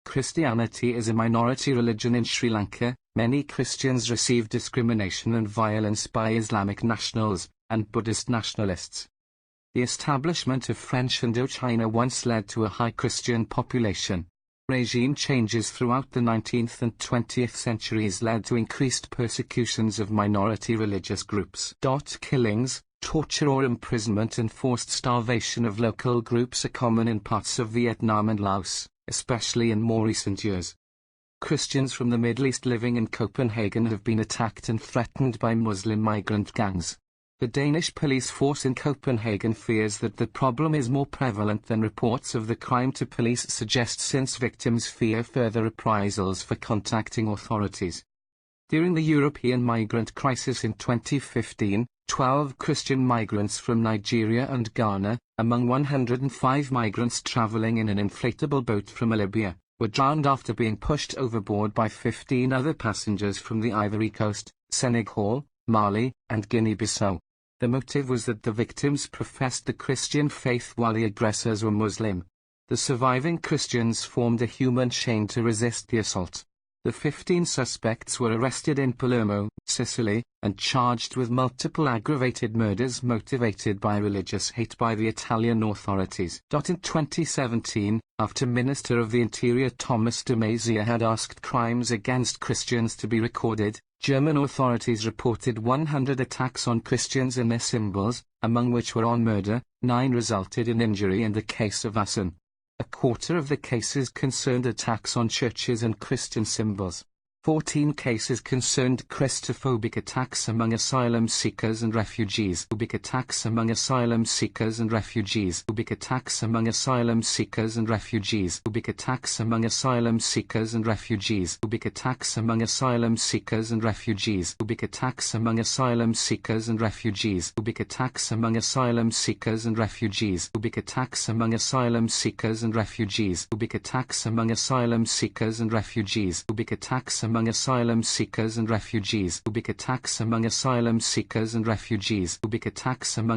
Christianity is a minority religion in Sri Lanka. Many Christians receive discrimination and violence by Islamic nationals and Buddhist nationalists. The establishment of French Indochina once led to a high Christian population. Regime changes throughout the 19th and 20th centuries led to increased persecutions of minority religious groups. Killings, torture or imprisonment and forced starvation of local groups are common in parts of Vietnam and Laos, especially in more recent years. Christians from the Middle East living in Copenhagen have been attacked and threatened by Muslim migrant gangs. The Danish police force in Copenhagen fears that the problem is more prevalent than reports of the crime to police suggest, since victims fear further reprisals for contacting authorities. During the European migrant crisis in 2015, 12 Christian migrants from Nigeria and Ghana, among 105 migrants traveling in an inflatable boat from Libya, were drowned after being pushed overboard by 15 other passengers from the Ivory Coast, Senegal, Mali, and Guinea-Bissau. The motive was that the victims professed the Christian faith while the aggressors were Muslim. The surviving Christians formed a human chain to resist the assault. The 15 suspects were arrested in Palermo, Sicily, and charged with multiple aggravated murders motivated by religious hate by the Italian authorities. In 2017, after Minister of the Interior Thomas de Maizière had asked crimes against Christians to be recorded, German authorities reported 100 attacks on Christians and their symbols, among which were on murder. 9 resulted in injury in the case of Assen. A quarter of the cases concerned attacks on churches and Christian symbols. 14 cases concerned Christophobic attacks among asylum seekers and refugees. Phobic attacks among asylum seekers and refugees. Phobic attacks among asylum seekers and refugees. Phobic attacks among asylum seekers and refugees. Phobic attacks among asylum seekers and refugees. Phobic attacks among asylum seekers and refugees. Phobic attacks among asylum seekers and refugees. Phobic attacks among asylum seekers and refugees. Phobic attacks among asylum seekers and refugees. Phobic attacks among asylum seekers and refugees. Phobic attacks among asylum seekers and refugees. Phobic attacks among